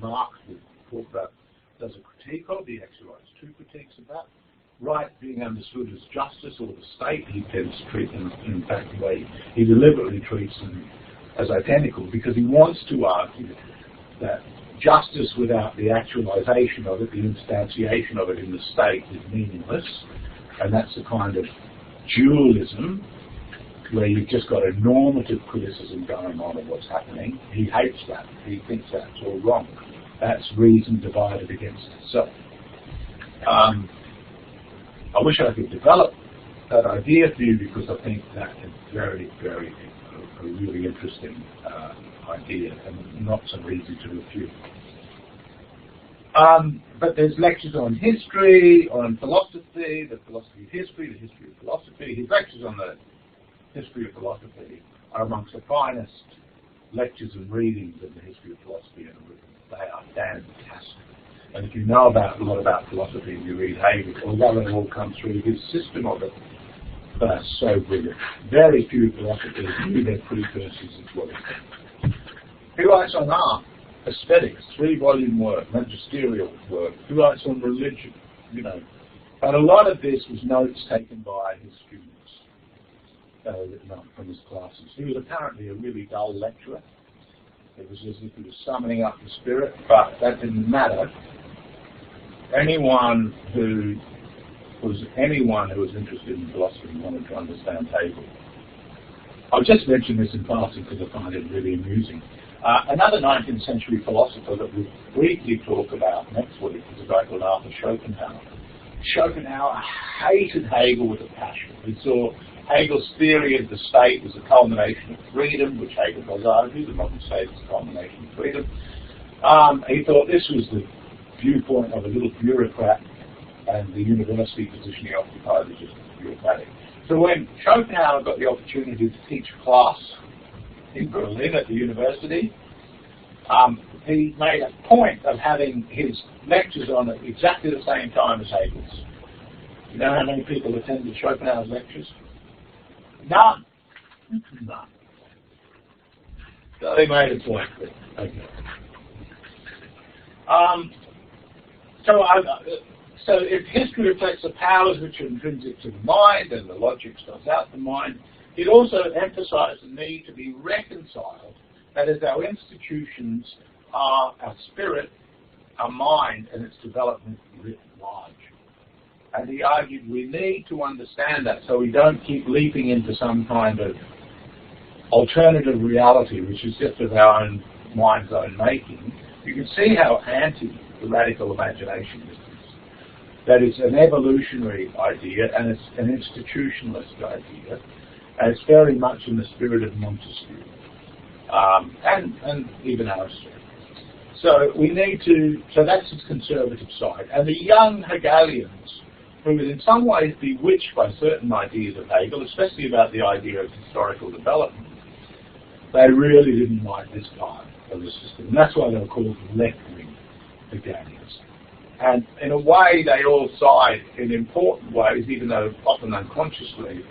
Marx would talk about, does a critique of. He actually writes two critiques of that. Right being understood as justice or the state, he tends to treat them, in fact, the way he deliberately treats them as identical, because he wants to argue that justice without the actualization of it, the instantiation of it in the state, is meaningless. And that's the kind of dualism where you've just got a normative criticism going on of what's happening. He hates that. He thinks that's all wrong. That's reason divided against itself. I wish I could develop that idea for you, because I think that is very, very a really interesting idea and not so easy to refute. But there's lectures on history, on philosophy, the philosophy of history, the history of philosophy. His lectures on the history of philosophy are amongst the finest lectures and readings of the history of philosophy ever written. They are fantastic. And if you know a lot about philosophy and you read Hegel, although it all comes through his system of it, class so brilliant. Very few philosophers knew their precursors as well. He writes on art, aesthetics, 3-volume work, magisterial work. He writes on religion, But a lot of this was notes taken by his students, written up from his classes. He was apparently a really dull lecturer. It was as if he was summoning up the spirit, but that didn't matter. Anyone who was interested in philosophy and wanted to understand Hegel. I'll just mention this in passing because I find it really amusing. Another 19th century philosopher that we'll briefly talk about next week is a guy called Arthur Schopenhauer. Schopenhauer hated Hegel with a passion. He saw Hegel's theory of the state was a culmination of freedom, which Hegel does argue, the modern state is a culmination of freedom. He thought this was the viewpoint of a little bureaucrat, and the university position he occupied was just bureaucratic. So when Schopenhauer got the opportunity to teach a class in Berlin at the university, he made a point of having his lectures on at exactly the same time as Hegel's. You know how many people attended Schopenhauer's lectures? None. None. So he made a point of it. Okay. So if history reflects the powers which are intrinsic to the mind and the logic starts out the mind, it also emphasised the need to be reconciled, that is, our institutions are our spirit, our mind, and its development writ large. And he argued we need to understand that so we don't keep leaping into some kind of alternative reality, which is just of our own mind's own making. You can see how anti the radical imagination is. That it's an evolutionary idea and it's an institutionalist idea, and it's very much in the spirit of Montesquieu and even Aristotle. So we need to. So that's its conservative side, and the young Hegelians, who were in some ways bewitched by certain ideas of Hegel, especially about the idea of historical development, they really didn't like this part of the system. And that's why they were called left-wing Hegelians. And in a way, they all side in important ways, even though often unconsciously,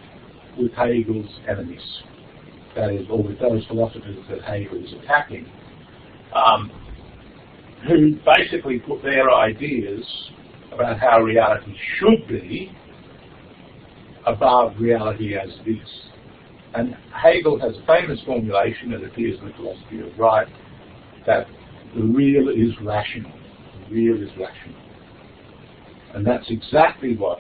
with Hegel's enemies. That is, or with those philosophers that Hegel is attacking, who basically put their ideas about how reality should be above reality as it is. And Hegel has a famous formulation that appears in the philosophy of right, that the real is rational. The real is rational. And that's exactly what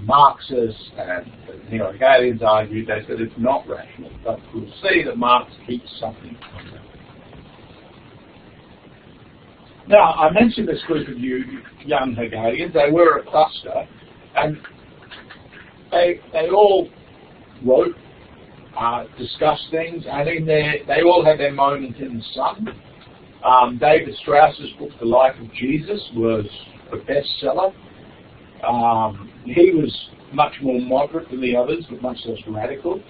Marxists and neo-Hegelians argued. They said it's not rational. But we'll see that Marx keeps something from that. Now, I mentioned this group of you young Hegelians. They were a cluster, and they all wrote, discussed things, and they all had their moment in the sun. David Strauss's book, The Life of Jesus, was a bestseller. He was much more moderate than the others, but much less radical.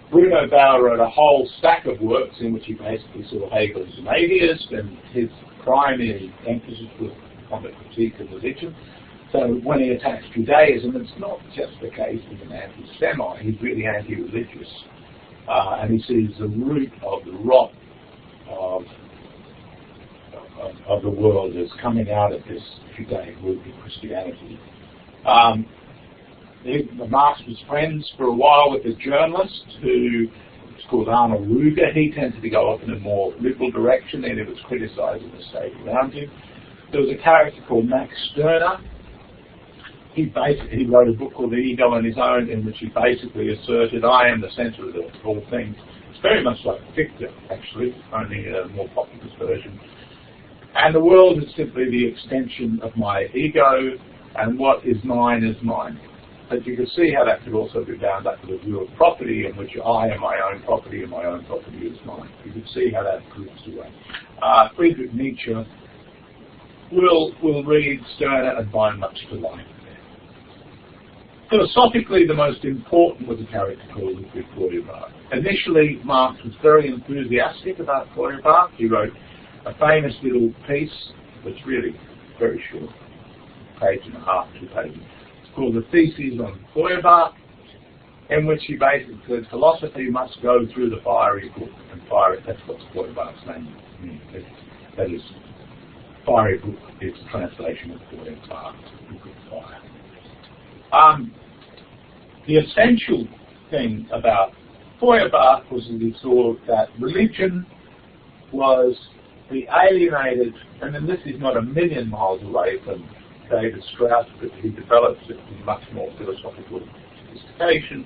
Bruno Bauer wrote a whole stack of works in which he basically saw Hegel as an atheist, and his primary emphasis was on the critique of religion. So when he attacks Judaism, it's not just the case of an anti-Semite, he's really anti-religious. And he sees the root of the rot of the world as coming out of this Judaic root of Christianity. Marx was friends for a while with a journalist who was called Arnold Ruger. He tended to go off in a more liberal direction, and it was criticising the state around him. There was a character called Max Stirner. He wrote a book called The Ego on His Own, in which he basically asserted, I am the centre of all things. It's very much like Victor, actually, only a more populous version. And the world is simply the extension of my ego, and what is mine is mine. But you can see how that could also be bound up to the view of property, in which I am my own property and my own property is mine. You can see how that proves away. Friedrich Nietzsche will read Stirner and find much to like there. Philosophically, the most important was a character called Ludwig Feuerbach. Initially, Marx was very enthusiastic about Feuerbach. He wrote a famous little piece, that's really very short, page and a half, 2 pages. It's called The Theses on Feuerbach. in which he basically says philosophy must go through the fiery brook and fire it. That's what Feuerbach's name means. That is, fiery brook is a translation of Feuerbach, brook of fire. The essential thing about Feuerbach was that he saw that religion was the alienated, and then this is not a million miles away from David Strauss, but he develops it in much more philosophical sophistication.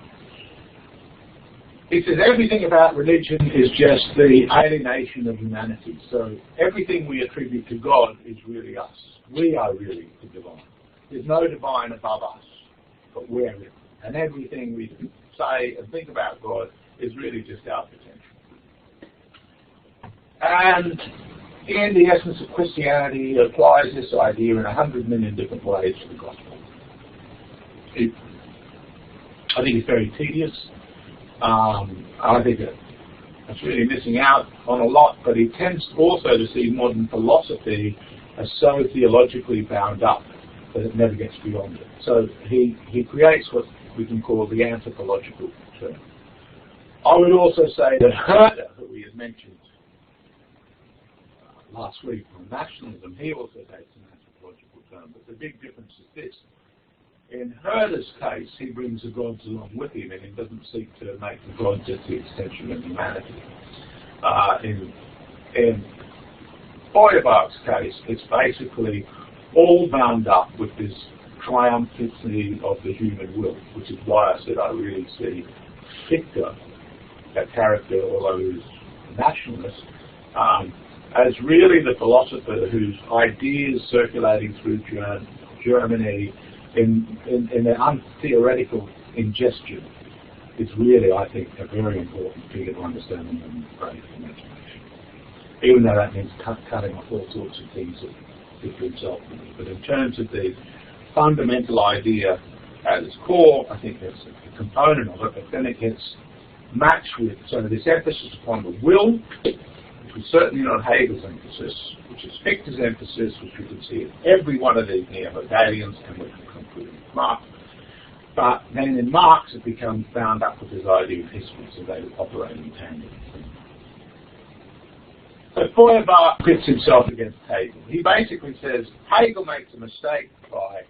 He says everything about religion is just the alienation of humanity. So everything we attribute to God is really us. We are really the divine. There's no divine above us, but we're it. And everything we say and think about God is really just our potential. And in the essence of Christianity, he applies this idea in 100 million different ways to the gospel. I think it's very tedious. I think it's really missing out on a lot, but he tends also to see modern philosophy as so theologically bound up that it never gets beyond it. So he creates what we can call the anthropological term. I would also say that Herder, who we had mentioned last week on nationalism, he also takes an anthropological term, but the big difference is this. In Herder's case, he brings the gods along with him, and he doesn't seek to make the gods as the extension of humanity. In Feuerbach's case, it's basically all bound up with this triumphancy of the human will, which is why I said I really see Fichte, that character, although he's a nationalist, as really the philosopher whose ideas circulating through Germany in their untheoretical ingestion is really, I think, a very important figure to understand the modern creative imagination. Even though that means cutting off all sorts of things that Fichte himself believes. But in terms of the fundamental idea at its core, I think that's a component of it, but then it gets matched with, so this emphasis upon the will, which was certainly not Hegel's emphasis, which is Fichte's emphasis, which we can see in every one of these neo-Hegelians, and we can conclude in Marx. But then in Marx it becomes bound up with his idea of history, so they operate in tandem. So Feuerbach pits himself against Hegel. He basically says Hegel makes a mistake by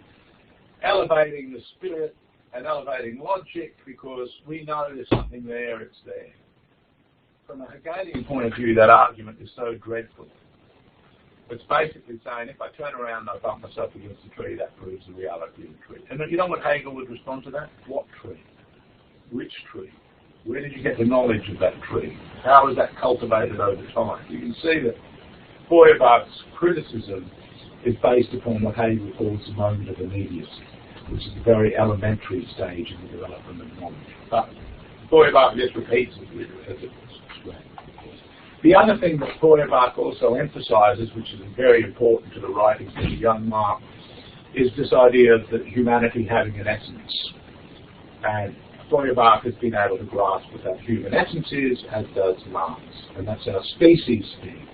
elevating the spirit and elevating logic because we know there's something there, it's there. From a Hegelian point of view, that argument is so dreadful. It's basically saying, if I turn around and I bump myself against the tree, that proves the reality of the tree. And you know what Hegel would respond to that? What tree? Which tree? Where did you get the knowledge of that tree? How was that cultivated over time? You can see that Feuerbach's criticism is based upon what Hegel calls the moment of immediacy, which is a very elementary stage in the development of knowledge. But Feuerbach just repeats it as it was explained. The other thing that Feuerbach also emphasizes, which is very important to the writings of the young Marx, is this idea of that humanity having an essence. And Feuerbach has been able to grasp what that human essence is, as does Marx. And that's our species thing.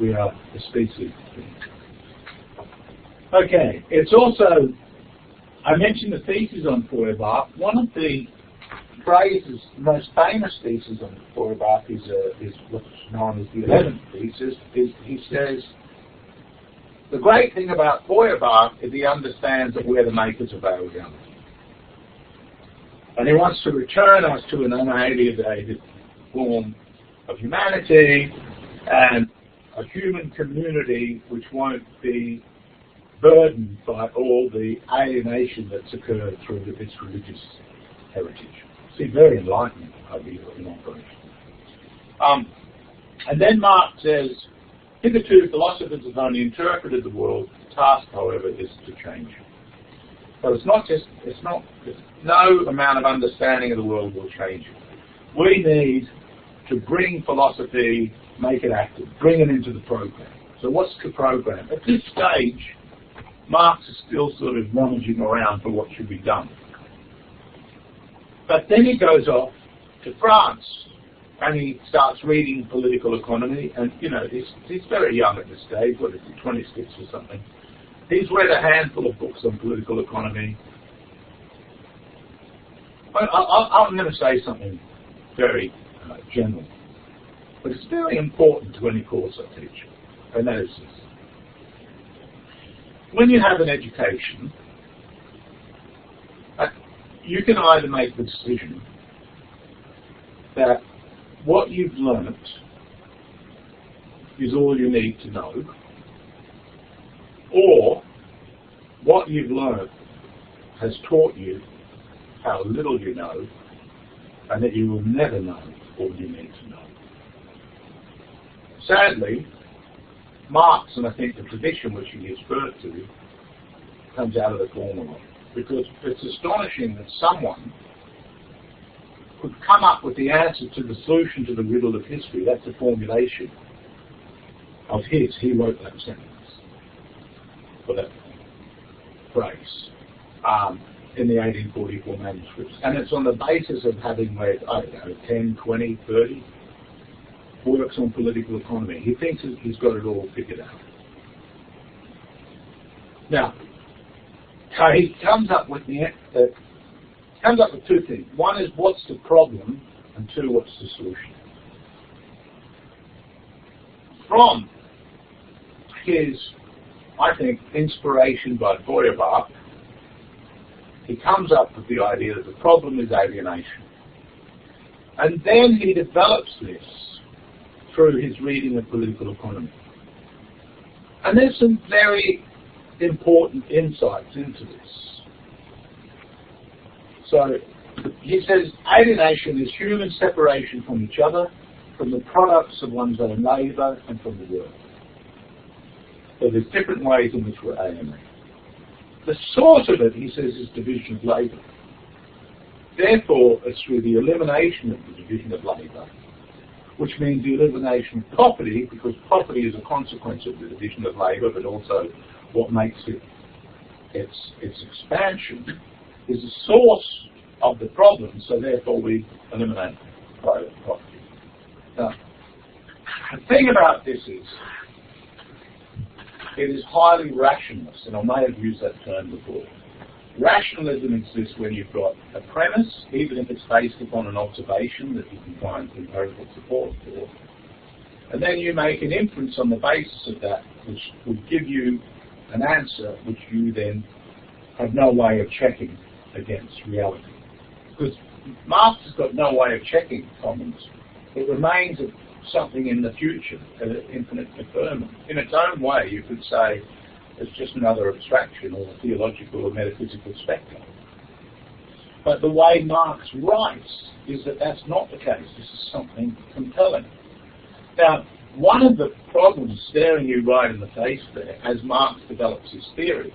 We are a species thing. Okay, it's also, I mentioned the thesis on Feuerbach. One of the phrases, the most famous thesis on Feuerbach is what's known as the 11th thesis. He says, the great thing about Feuerbach is he understands that we're the makers of our reality. And he wants to return us to an unalienated form of humanity and a human community which won't be burdened by all the alienation that's occurred through its religious heritage. See, very enlightening idea in operation. And then Marx says, hitherto philosophers have only interpreted the world. The task, however, is to change it. So no amount of understanding of the world will change it. We need to bring philosophy, make it active, bring it into the program. So what's the program? At this stage, Marx is still sort of rummaging around for what should be done. But then he goes off to France and he starts reading political economy, and he's very young at this stage, what is he, 26 or something. He's read a handful of books on political economy. I'm going to say something very general, but it's very important to any course I teach, and that is this. When you have an education, you can either make the decision that what you've learnt is all you need to know, or what you've learnt has taught you how little you know, and that you will never know all you need to know. Sadly, Marx, and I think the tradition which he gives birth to, comes out of the former, because it's astonishing that someone could come up with the answer to the solution to the riddle of history. That's a formulation of his. He wrote that sentence, or that phrase, in the 1844 manuscripts. And it's on the basis of having read, I don't know, 10, 20, 30 works on political economy. He thinks he's got it all figured out. Now, he comes up with two things. One is, what's the problem? And two, what's the solution? From his, I think, inspiration by Feuerbach, he comes up with the idea that the problem is alienation. And then he develops this through his reading of political economy. And there's some very important insights into this. So he says alienation is human separation from each other, from the products of one's own labour, and from the world. So there's different ways in which we're alienated. The source of it, he says, is division of labour. Therefore, it's through the elimination of the division of labour, which means the elimination of property, because property is a consequence of the division of labour, but also what makes it its expansion is the source of the problem, so therefore we eliminate private property. Now, the thing about this is, it is highly rationalist, and I may have used that term before. Rationalism exists when you've got a premise, even if it's based upon an observation that you can find empirical support for, and then you make an inference on the basis of that, which will give you an answer which you then have no way of checking against reality. Because Marx has got no way of checking commons. It remains something in the future, an infinite deferment. In its own way, you could say it's just another abstraction or a theological or metaphysical spectrum. But the way Marx writes is that that's not the case. This is something compelling. Now, one of the problems staring you right in the face there, as Marx develops his theory,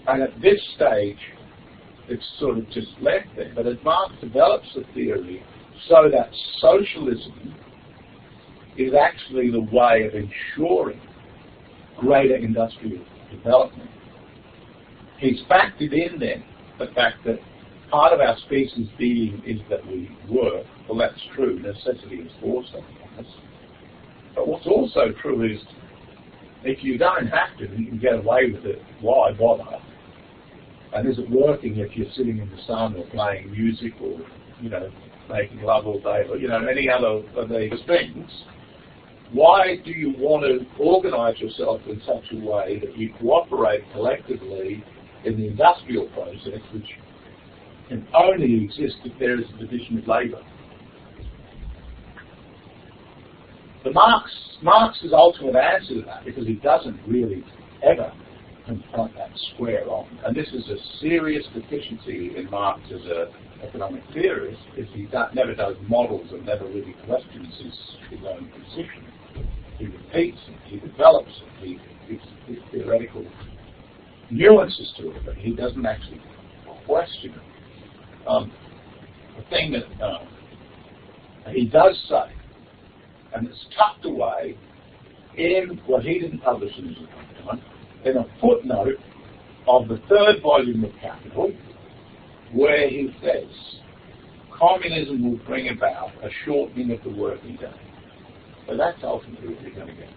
and at this stage it's sort of just left there, but as Marx develops the theory so that socialism is actually the way of ensuring greater industrial development, he's factored in then the fact that part of our species being is that we work. Well, that's true. Necessity is forced on us. But what's also true is, if you don't have to and you can get away with it, why bother? And is it working if you're sitting in the sun or playing music or, making love all day or, any other of these things? Why do you want to organise yourself in such a way that you cooperate collectively in the industrial process, which can only exist if there is a division of labour? The Marx's ultimate answer to that, because he doesn't really ever confront that square on, and this is a serious deficiency in Marx as an economic theorist, is he never does models and never really questions his own position. He repeats it, he develops it, he gives theoretical nuances to it, but he doesn't actually question it. The thing that he does say, and it's tucked away in what he didn't publish in his lifetime, in a footnote of the third volume of Capital, where he says, communism will bring about a shortening of the working day. So that's ultimately what you're going to get.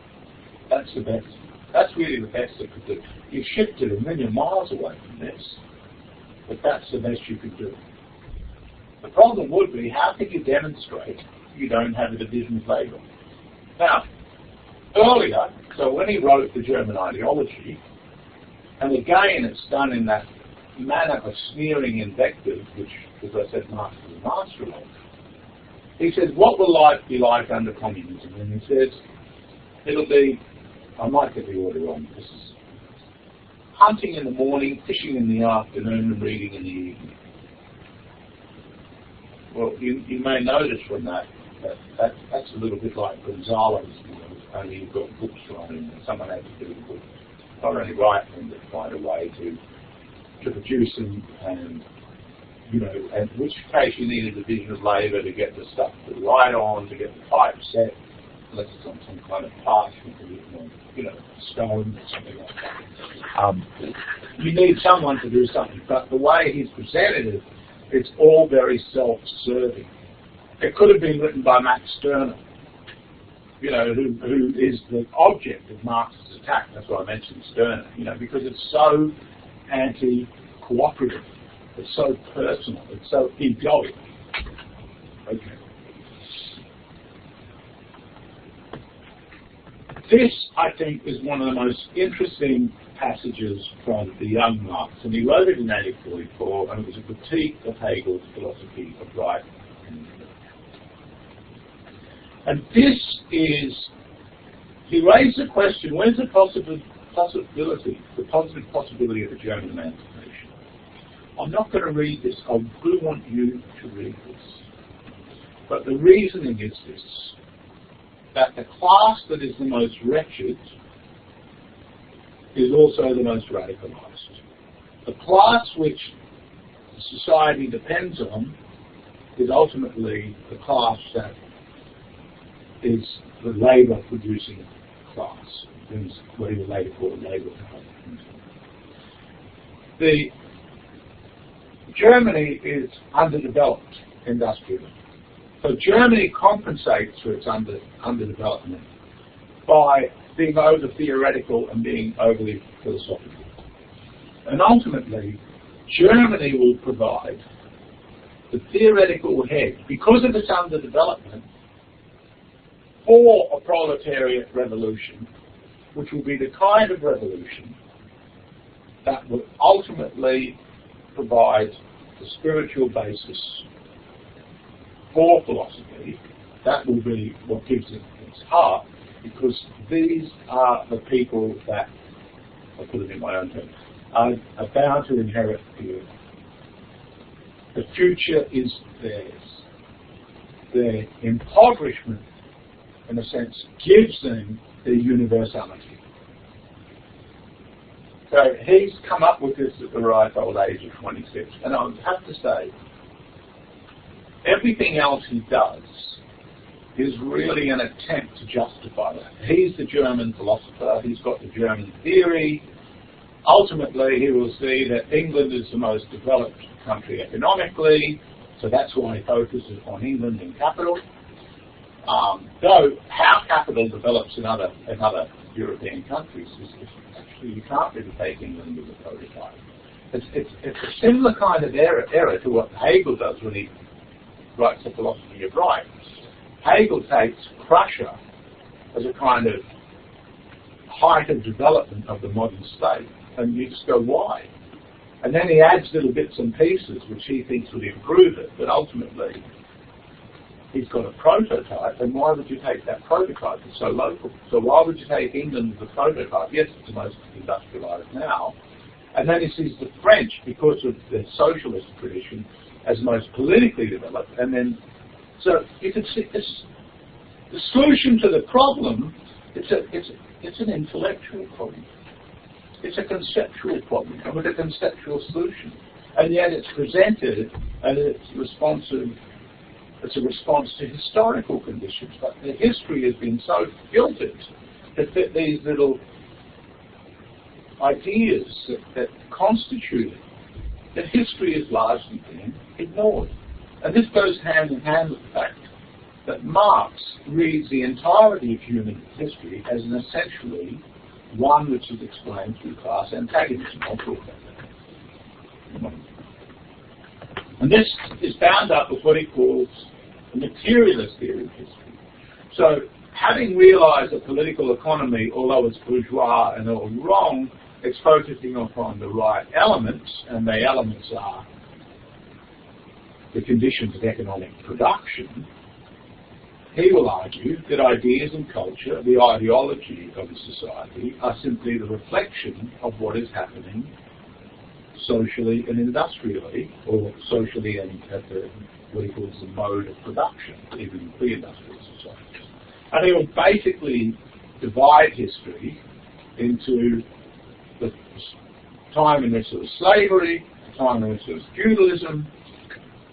That's the best. That's really the best it could do. You shifted a million miles away from this, but that's the best you could do. The problem would be, how can you demonstrate you don't have a division of labour? Now, earlier, so when he wrote the German ideology, and again it's done in that manner of sneering invective, which, as I said, Marx was a master of, he says, what will life be like under communism? And he says, it'll be, I might get the order wrong, this is hunting in the morning, fishing in the afternoon, and reading in the evening. Well, you may notice from that's a little bit like Gonzalo's, only you've got books writing, and someone had to do the book. Not only write them, but find a way to produce them, and in which case you need a division of labour to get the stuff to write on, to get the type set, unless it's on some kind of parchment, stone or something like that. You need someone to do something, but the way he's presented it, it's all very self-serving. It could have been written by Max Stirner, who is the object of Marx's attack. That's why I mentioned Stirner, because it's so anti-cooperative, it's so personal, it's so egoic. Okay. This, I think, is one of the most interesting passages from the young Marx, and he wrote it in 1844, and it was a critique of Hegel's philosophy of right and liberty. And this is, he raised the question, where's the positive possibility of the German emancipation? I'm not going to read this, I do want you to read this. But the reasoning is this, that the class that is the most wretched is also the most radicalized. The class which society depends on is ultimately the class that is the labour-producing class, what he would later call labour. Germany is underdeveloped industrially. So Germany compensates for its underdevelopment by being over-theoretical and being overly philosophical. And ultimately, Germany will provide the theoretical head, because of its underdevelopment, for a proletariat revolution, which will be the kind of revolution that will ultimately provide the spiritual basis for philosophy. That will be what gives it its heart, because these are the people that, I'll put it in my own terms, are bound to inherit the earth. The future is theirs. Their impoverishment, in a sense, gives them their universality. So he's come up with this at the ripe old age of 26. And I would have to say, everything else he does is really an attempt to justify that. He's the German philosopher, he's got the German theory. Ultimately, he will see that England is the most developed country economically, so that's why he focuses on England and capital. Though how capital develops in other European countries is actually, you can't really take England as a prototype. It's a similar kind of error to what Hegel does when he writes the philosophy of right. Hegel takes Prussia as a kind of height of development of the modern state, and you just go, why? And then he adds little bits and pieces which he thinks would improve it, but ultimately he's got a prototype, and why would you take that prototype? It's so local. So why would you take England as a prototype? Yes, it's the most industrialised now. And then he sees the French, because of their socialist tradition, as most politically developed, and then, so you can see this, the solution to the problem, it's an intellectual problem. It's a conceptual problem with a conceptual solution. And yet it's presented and it's responsive, it's a response to historical conditions, but the history has been so filtered to fit these little ideas that constitute it. The history is largely being ignored. And this goes hand in hand with the fact that Marx reads the entirety of human history as an essentially one which is explained through class antagonism. I'll talk about that. And this is bound up with what he calls the materialist theory of history. So, having realised that political economy, although it's bourgeois and all wrong, it's focusing upon the right elements, and the elements are the conditions of economic production, he will argue that ideas and culture, the ideology of a society, are simply the reflection of what is happening socially and industrially, or socially and at what he calls the mode of production, even in pre-industrial societies. And he will basically divide history into the time in which there was slavery, the time in which there was feudalism,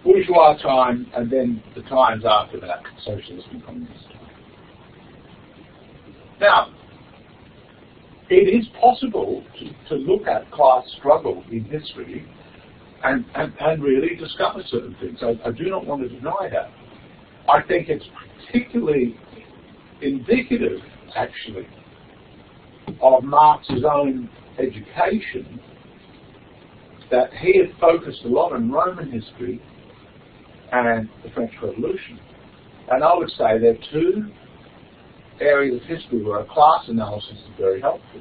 bourgeois time, and then the times after that, socialist and communist time. Now, it is possible to look at class struggle in history and really discover certain things. I do not want to deny that. I think it's particularly indicative, actually, of Marx's own education that he had focused a lot on Roman history and the French Revolution. And I would say there are two areas of history where a class analysis is very helpful.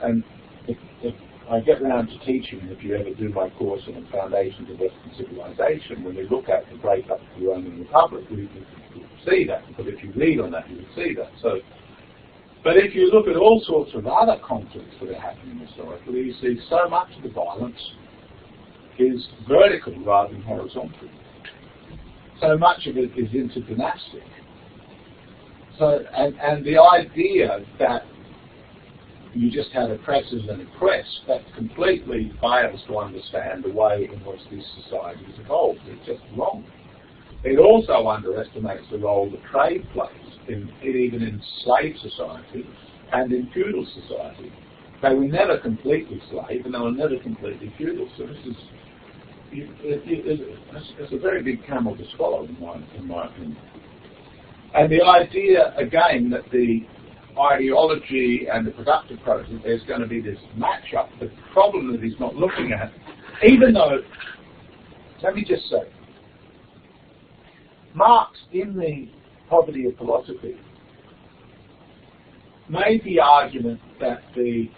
And if I get around to teaching, if you ever do my course on the foundations of Western civilization, when we look at the breakup of the Roman Republic, we see that. But if you read on that, you will see that. So, but if you look at all sorts of other conflicts that are happening historically, you see so much of the violence is vertical rather than horizontal. So much of it is interdynastic. So, and the idea that you just have oppressors and oppressed, that completely fails to understand the way in which these societies evolved. It's just wrong. It also underestimates the role that trade plays, even in slave society and in feudal society. They were never completely slave and they were never completely feudal. So this is it's a very big camel to swallow, in my opinion. And the idea, again, that the ideology and the productive process, there's going to be this match-up. The problem that he's not looking at, even though, let me just say, Marx, in the Poverty of Philosophy, made the argument that it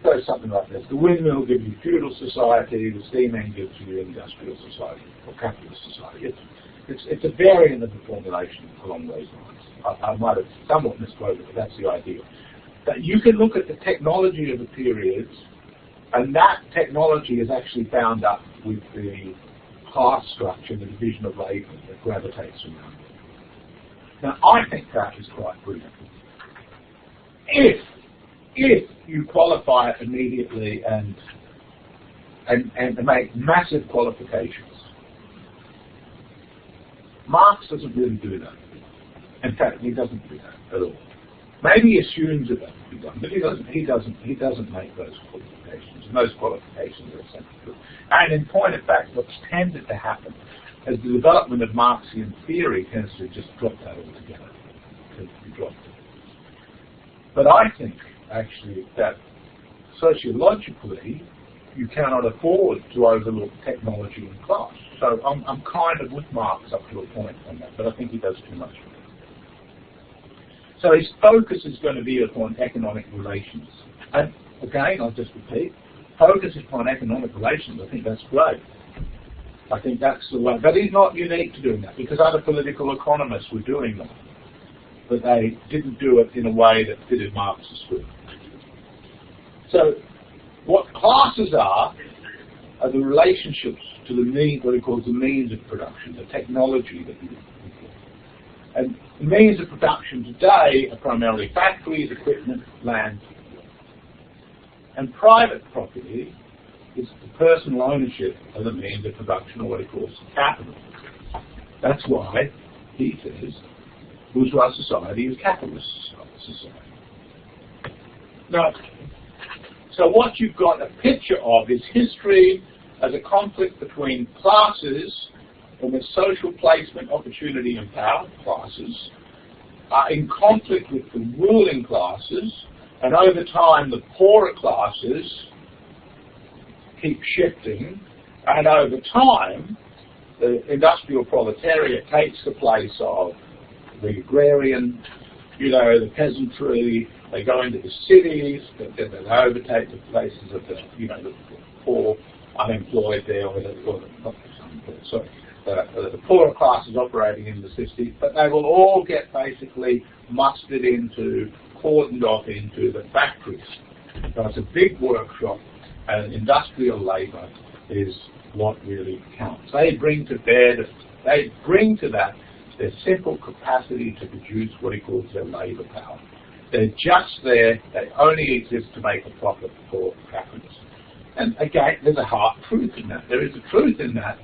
goes something like this: the windmill gives you feudal society, the steam engine gives you industrial society, or capitalist society. It's a variant of the formulation along those lines. I might have somewhat misquoted, but that's the idea. That you can look at the technology of the periods, and that technology is actually bound up with the class structure, the division of labour that gravitates around it. Now, I think that is quite brilliant. If you qualify it immediately and make massive qualifications, Marx doesn't really do that. In fact, he doesn't do that at all. Maybe he assumes it to be done, but he doesn't make those qualifications. And those qualifications are essential. And in point of fact, what's tended to happen is the development of Marxian theory tends to just drop that altogether. But I think, actually, that sociologically, you cannot afford to overlook technology and class. So I'm kind of with Marx up to a point on that, but I think he does too much. So his focus is going to be upon economic relations. And again, I'll just repeat, focus upon economic relations, I think that's great. I think that's the way. But he's not unique to doing that, because other political economists were doing that. But they didn't do it in a way that fitted Marx's script. So what classes are the relationships to the means, what he calls the means of production, the technology that we do. And the means of production today are primarily factories, equipment, land. And private property is the personal ownership of the means of production, or what he calls capital. That's why he says bourgeois society is capitalist society. Now, so what you've got a picture of is history as a conflict between classes, and the social placement, opportunity and power classes, are in conflict with the ruling classes, and over time the poorer classes keep shifting And over time, the industrial proletariat takes the place of the agrarian, the peasantry. They go into the cities, but then they overtake the places of the poor, unemployed there, or the poorer classes operating in the cities. But they will all get basically mustered into, cordoned off into the factories. So it's a big workshop, and industrial labour is what really counts. They bring to that their simple capacity to produce what he calls their labour power. They're just there, they only exist to make a profit for capitalists. And again, there's a hard truth in that. There is a truth in that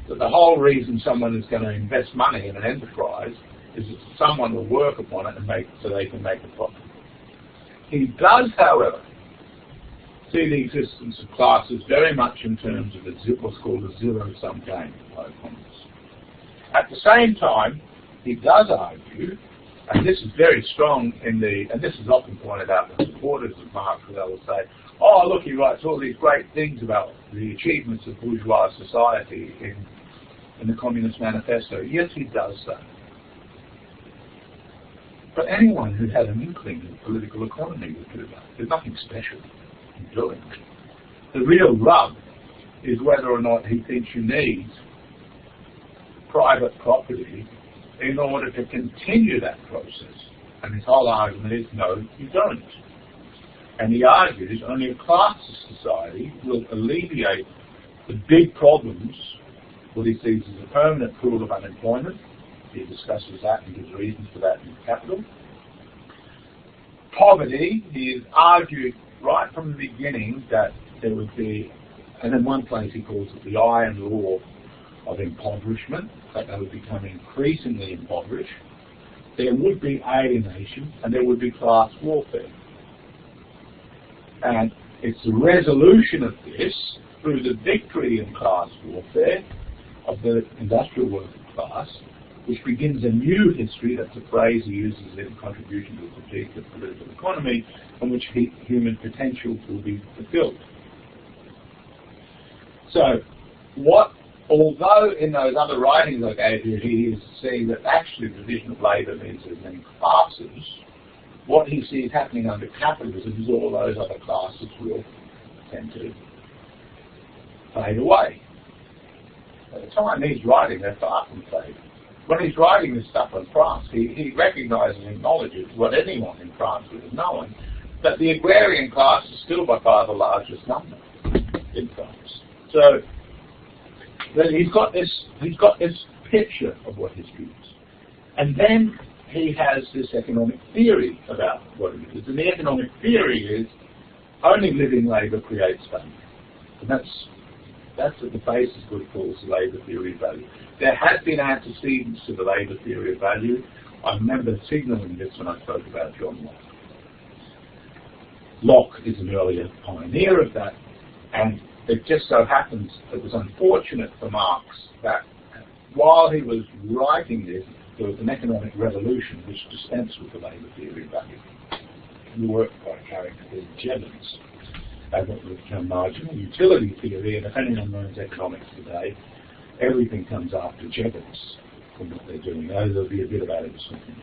the whole reason someone is going to invest money in an enterprise is that someone will work upon it and so they can make a profit. He does, however, see the existence of classes very much in terms of what's called a zero-sum game by economists. At the same time, he does argue, and this is very strong and this is often pointed out by supporters of Marx, where they will say, oh, look, he writes all these great things about the achievements of bourgeois society in the Communist Manifesto. Yes, he does that. But anyone who had an inkling of political economy would do that. There's nothing special in doing it. The real rub is whether or not he thinks you need private property in order to continue that process. And his whole argument is, no, you don't. And he argues only a class society will alleviate the big problems, what he sees as a permanent pool of unemployment. He discusses that and gives reasons for that in Capital. Poverty, he has argued right from the beginning that there would be, and in one place he calls it the iron law of impoverishment, that they would become increasingly impoverished. There would be alienation and there would be class warfare. And it's the resolution of this through the victory in class warfare of the industrial working class, which begins a new history. That's a phrase he uses in Contribution to the Critique of Political Economy, on which human potential will be fulfilled. So, although in those other writings I gave you, he is saying that actually the division of labour means there's many classes, what he sees happening under capitalism is all those other classes will tend to fade away. At the time he's writing, they're far from fading. When he's writing this stuff on France, he recognises and acknowledges what anyone in France would have known, that the agrarian class is still by far the largest number in France. So then he's got this picture of what history is. And then he has this economic theory about what it is. And the economic theory is only living labour creates value. And that's at the basis of what he calls the labour theory of value. There has been antecedents to the labour theory of value. I remember signalling this when I spoke about John Locke. Locke is an earlier pioneer of that, and it just so happens it was unfortunate for Marx that while he was writing this, there was an economic revolution which dispensed with the labour theory of value. The work by a character called Jevons, what would become marginal utility theory, and if anyone learns economics today, everything comes after Jevons from what they're doing. There'll be a bit about it soon.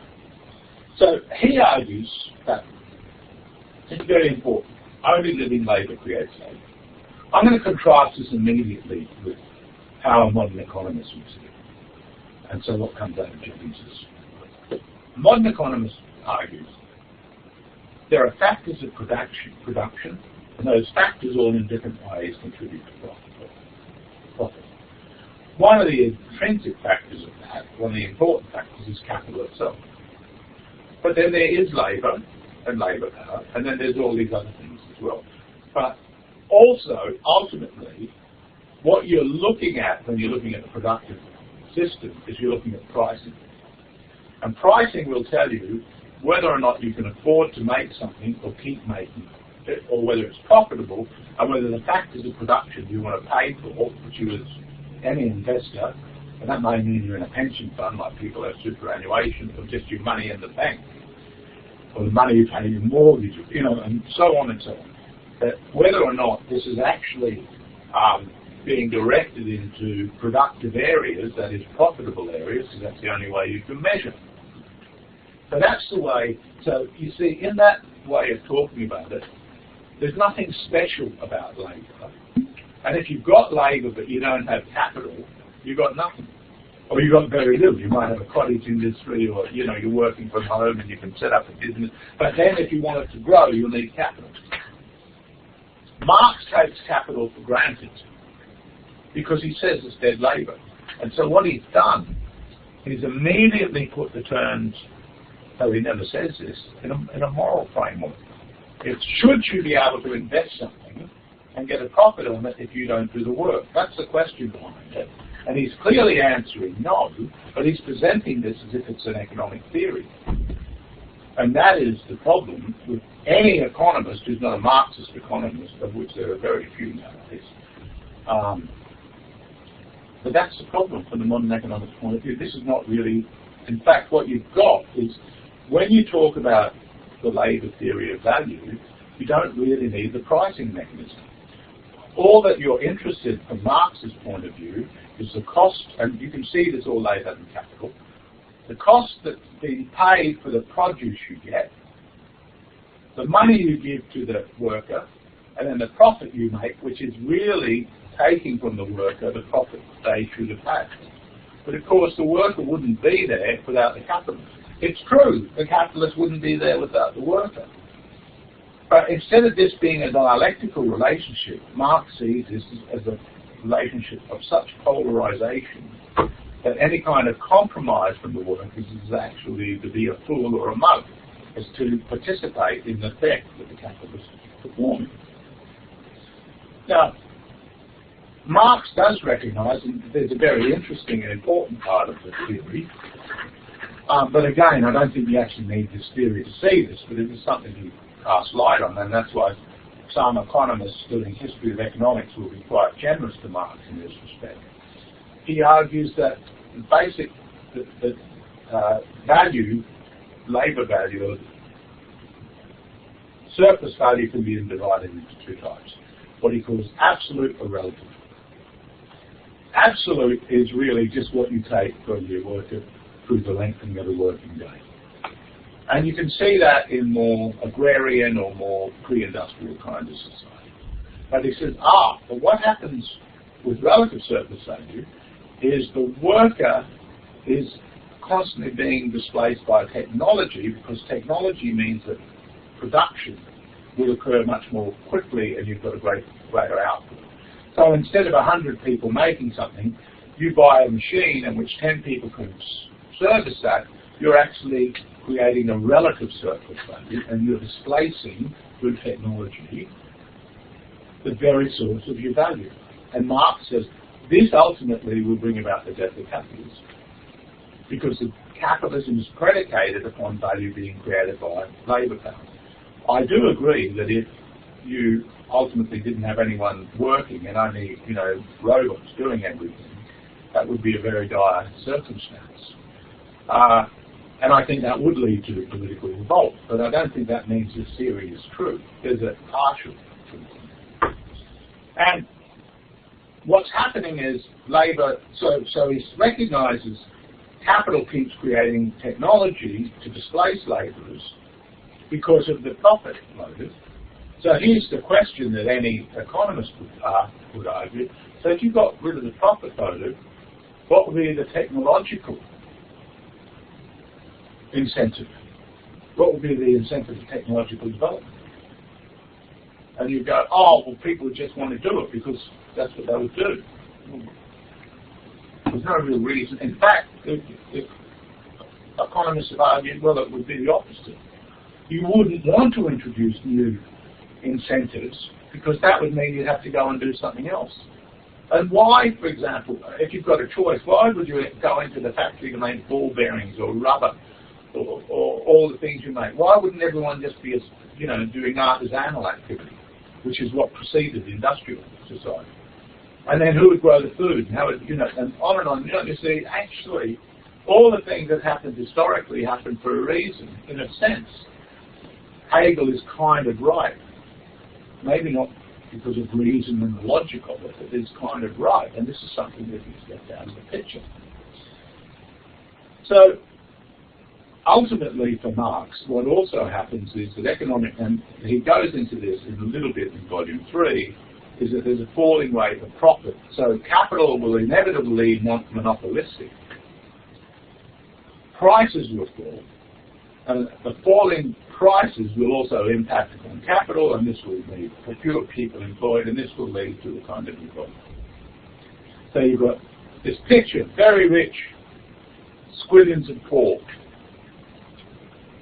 So he argues that it's very important. Only living labour creates labour. I'm going to contrast this immediately with how a modern economist would see it. And so what comes out of Jevons is, modern economist argues there are factors of production, and those factors all in different ways contribute to profit. One of the intrinsic factors of that, one of the important factors, is capital itself. But then there is labour and labour power, and then there's all these other things as well. But also, ultimately, what you're looking at when you're looking at the productive system is you're looking at pricing. And pricing will tell you whether or not you can afford to make something or keep making it, or whether it's profitable, and whether the factors of production you want to pay for, which you as any investor, and that may mean you're in a pension fund, like people have superannuation, or just your money in the bank, or the money you pay your mortgage, and so on and so on. That whether or not this is actually being directed into productive areas, that is profitable areas, because that's the only way you can measure. So that's the way. So you see, in that way of talking about it, there's nothing special about labour. And if you've got labour but you don't have capital, you've got nothing. Or you've got very little. You might have a cottage industry, or you're working from home and you can set up a business. But then if you want it to grow, you'll need capital. Marx takes capital for granted because he says it's dead labour. And so what he's done is immediately put the terms, though he never says this, in a moral framework. It's should you be able to invest something and get a profit on it if you don't do the work? That's the question behind it. And he's clearly answering no, but he's presenting this as if it's an economic theory. And that is the problem with any economist who's not a Marxist economist, of which there are very few nowadays. But that's the problem from the modern economic point of view. This is not really, in fact, what you've got is when you talk about the labour theory of value, you don't really need the pricing mechanism. All that you're interested from Marx's point of view is the cost, and you can see this all laid out in Capital, the cost that's being paid for the produce you get, the money you give to the worker, and then the profit you make, which is really taking from the worker the profit they should have had. But of course the worker wouldn't be there without the capitalist. It's true, the capitalist wouldn't be there without the worker. But instead of this being a dialectical relationship, Marx sees this as a relationship of such polarization that any kind of compromise from the workers is actually to be a fool or a mug, as to participate in the theft that the capitalists perform. Now, Marx does recognise, and there's a very interesting and important part of the theory, but again, I don't think you actually need this theory to see this, but it is something to cast light on, and that's why some economists doing history of economics will be quite generous to Marx in this respect. He argues that the value, labour value, surplus value can be divided into two types, what he calls absolute or relative. Absolute is really just what you take from your worker through the lengthening of a working day. And you can see that in more agrarian or more pre-industrial kind of society. But he says, but what happens with relative surplus value is the worker is constantly being displaced by technology, because technology means that production will occur much more quickly and you've got a greater output. So instead of 100 people making something, you buy a machine in which 10 people can service that, you're actually creating a relative surplus value, and you're displacing, through technology, the very source of your value. And Marx says this ultimately will bring about the death of capitalism, because the capitalism is predicated upon value being created by labour power. I do agree that if you ultimately didn't have anyone working and only, robots doing everything, that would be a very dire circumstance. And I think that would lead to political revolt, but I don't think that means this theory is true. There's a partial truth. And what's happening is labour, so he recognises capital keeps creating technology to displace labourers because of the profit motive. So here's the question that any economist would argue. So if you got rid of the profit motive, what would be the technological incentive? What would be the incentive of technological development? And you go, well, people just want to do it because that's what they would do. There's no real reason. In fact, if economists have argued, well, it would be the opposite. You wouldn't want to introduce new incentives because that would mean you'd have to go and do something else. And why, for example, if you've got a choice, why would you go into the factory to make ball bearings or rubber or all the things you make? Why wouldn't everyone just be, doing artisanal activity, which is what preceded the industrial society? And then who would grow the food? And how would, and on and on. You see, actually, all the things that happened historically happened for a reason, in a sense. Hegel is kind of right. Maybe not because of reason and the logic of it, that is kind of right. And this is something that needs to get out of the picture. So, ultimately for Marx, what also happens is that economic, and he goes into this in a little bit in volume 3, is that there's a falling rate of profit. So capital will inevitably be monopolistic. Prices will fall. And the falling prices will also impact on capital, and this will lead to fewer people employed, and this will lead to a kind of employment. So you've got this picture, very rich, squillions of poor.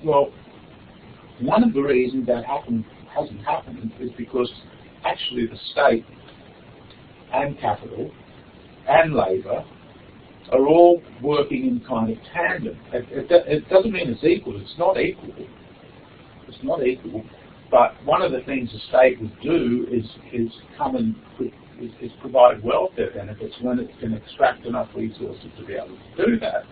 Well, one of the reasons that hasn't happened is because actually the state and capital and labour are all working in kind of tandem. It doesn't mean it's equal. It's not equal. It's not equal. But one of the things the state would do is come and is provide welfare benefits when it can extract enough resources to be able to do that.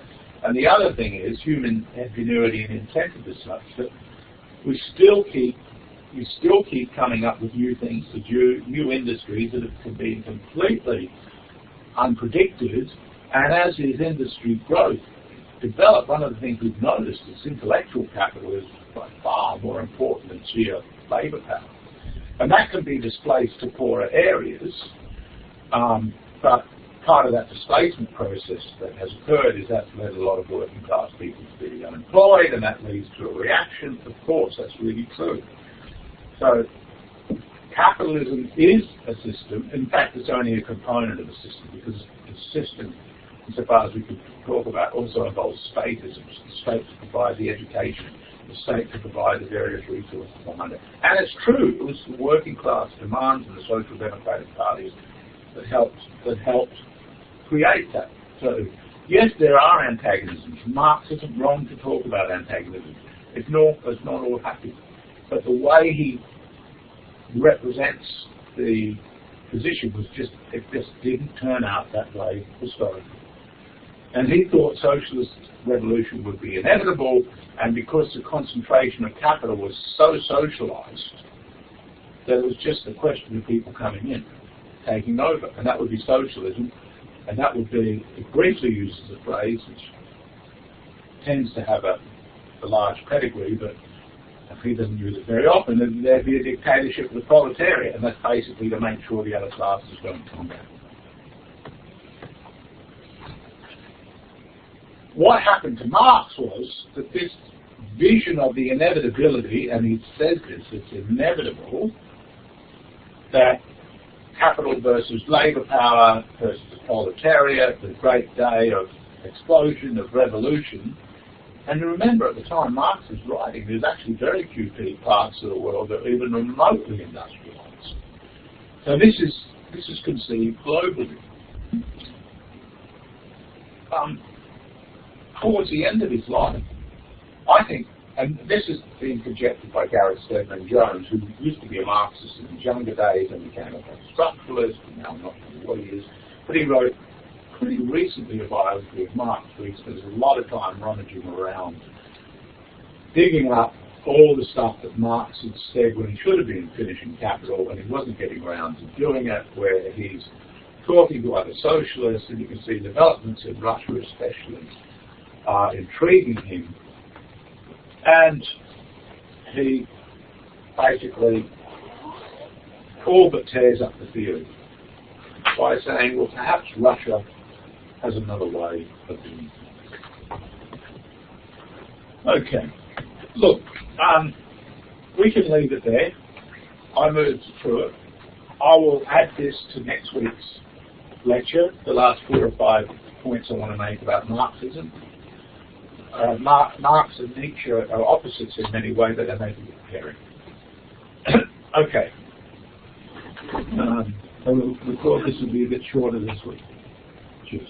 And the other thing is human ingenuity and incentive is such that we still keep coming up with new things, new industries that have been completely unpredicted. And as is industry growth develop, one of the things we've noticed is intellectual capital is by far more important than sheer labour power. And that can be displaced to poorer areas, but part of that displacement process that has occurred is that's led a lot of working class people to be unemployed, and that leads to a reaction. Of course, that's really true. So capitalism is a system. In fact, it's only a component of a system, because the system, insofar as we could talk about, also involves statism. The state to provide the education, the state to provide the various resources behind it. And it's true, it was the working class demands and the social democratic parties that helped create that. So, yes, there are antagonisms. Marx isn't wrong to talk about antagonism. It's not all happy. But the way he represents the position was it just didn't turn out that way historically. And he thought socialist revolution would be inevitable, and because the concentration of capital was so socialized, that it was just a question of people coming in, taking over, and that would be socialism, and that would be, it briefly uses a phrase which tends to have a large pedigree, but he doesn't use it very often, and there'd be a dictatorship of the proletariat, and that's basically to make sure the other classes don't come down. What happened to Marx was that this vision of the inevitability, and he says this, it's inevitable, that capital versus labour power versus the proletariat, the great day of explosion, of revolution. And remember, at the time Marx was writing, there's actually very few parts of the world that are even remotely industrialised. So this is conceived globally. Towards the end of his life, I think, and this is being projected by Garrett Stedman Jones, who used to be a Marxist in his younger days and became a structuralist, and now I'm not sure what he is, but he wrote pretty recently a biography of Marx, where he spends a lot of time rummaging around, digging up all the stuff that Marx had said when he should have been finishing Capital, and he wasn't getting around to doing it, where he's talking to other socialists, and you can see developments in Russia especially are intriguing him. And he basically all but tears up the theory by saying, well, perhaps Russia has another way of doing things. Okay. Look, we can leave it there. I moved through it. I will add this to next week's lecture, the last 4 or 5 points I want to make about Marxism. Marx and Nietzsche are opposites in many ways, but they may be pairing. Okay. We thought this would be a bit shorter this week. Cheers.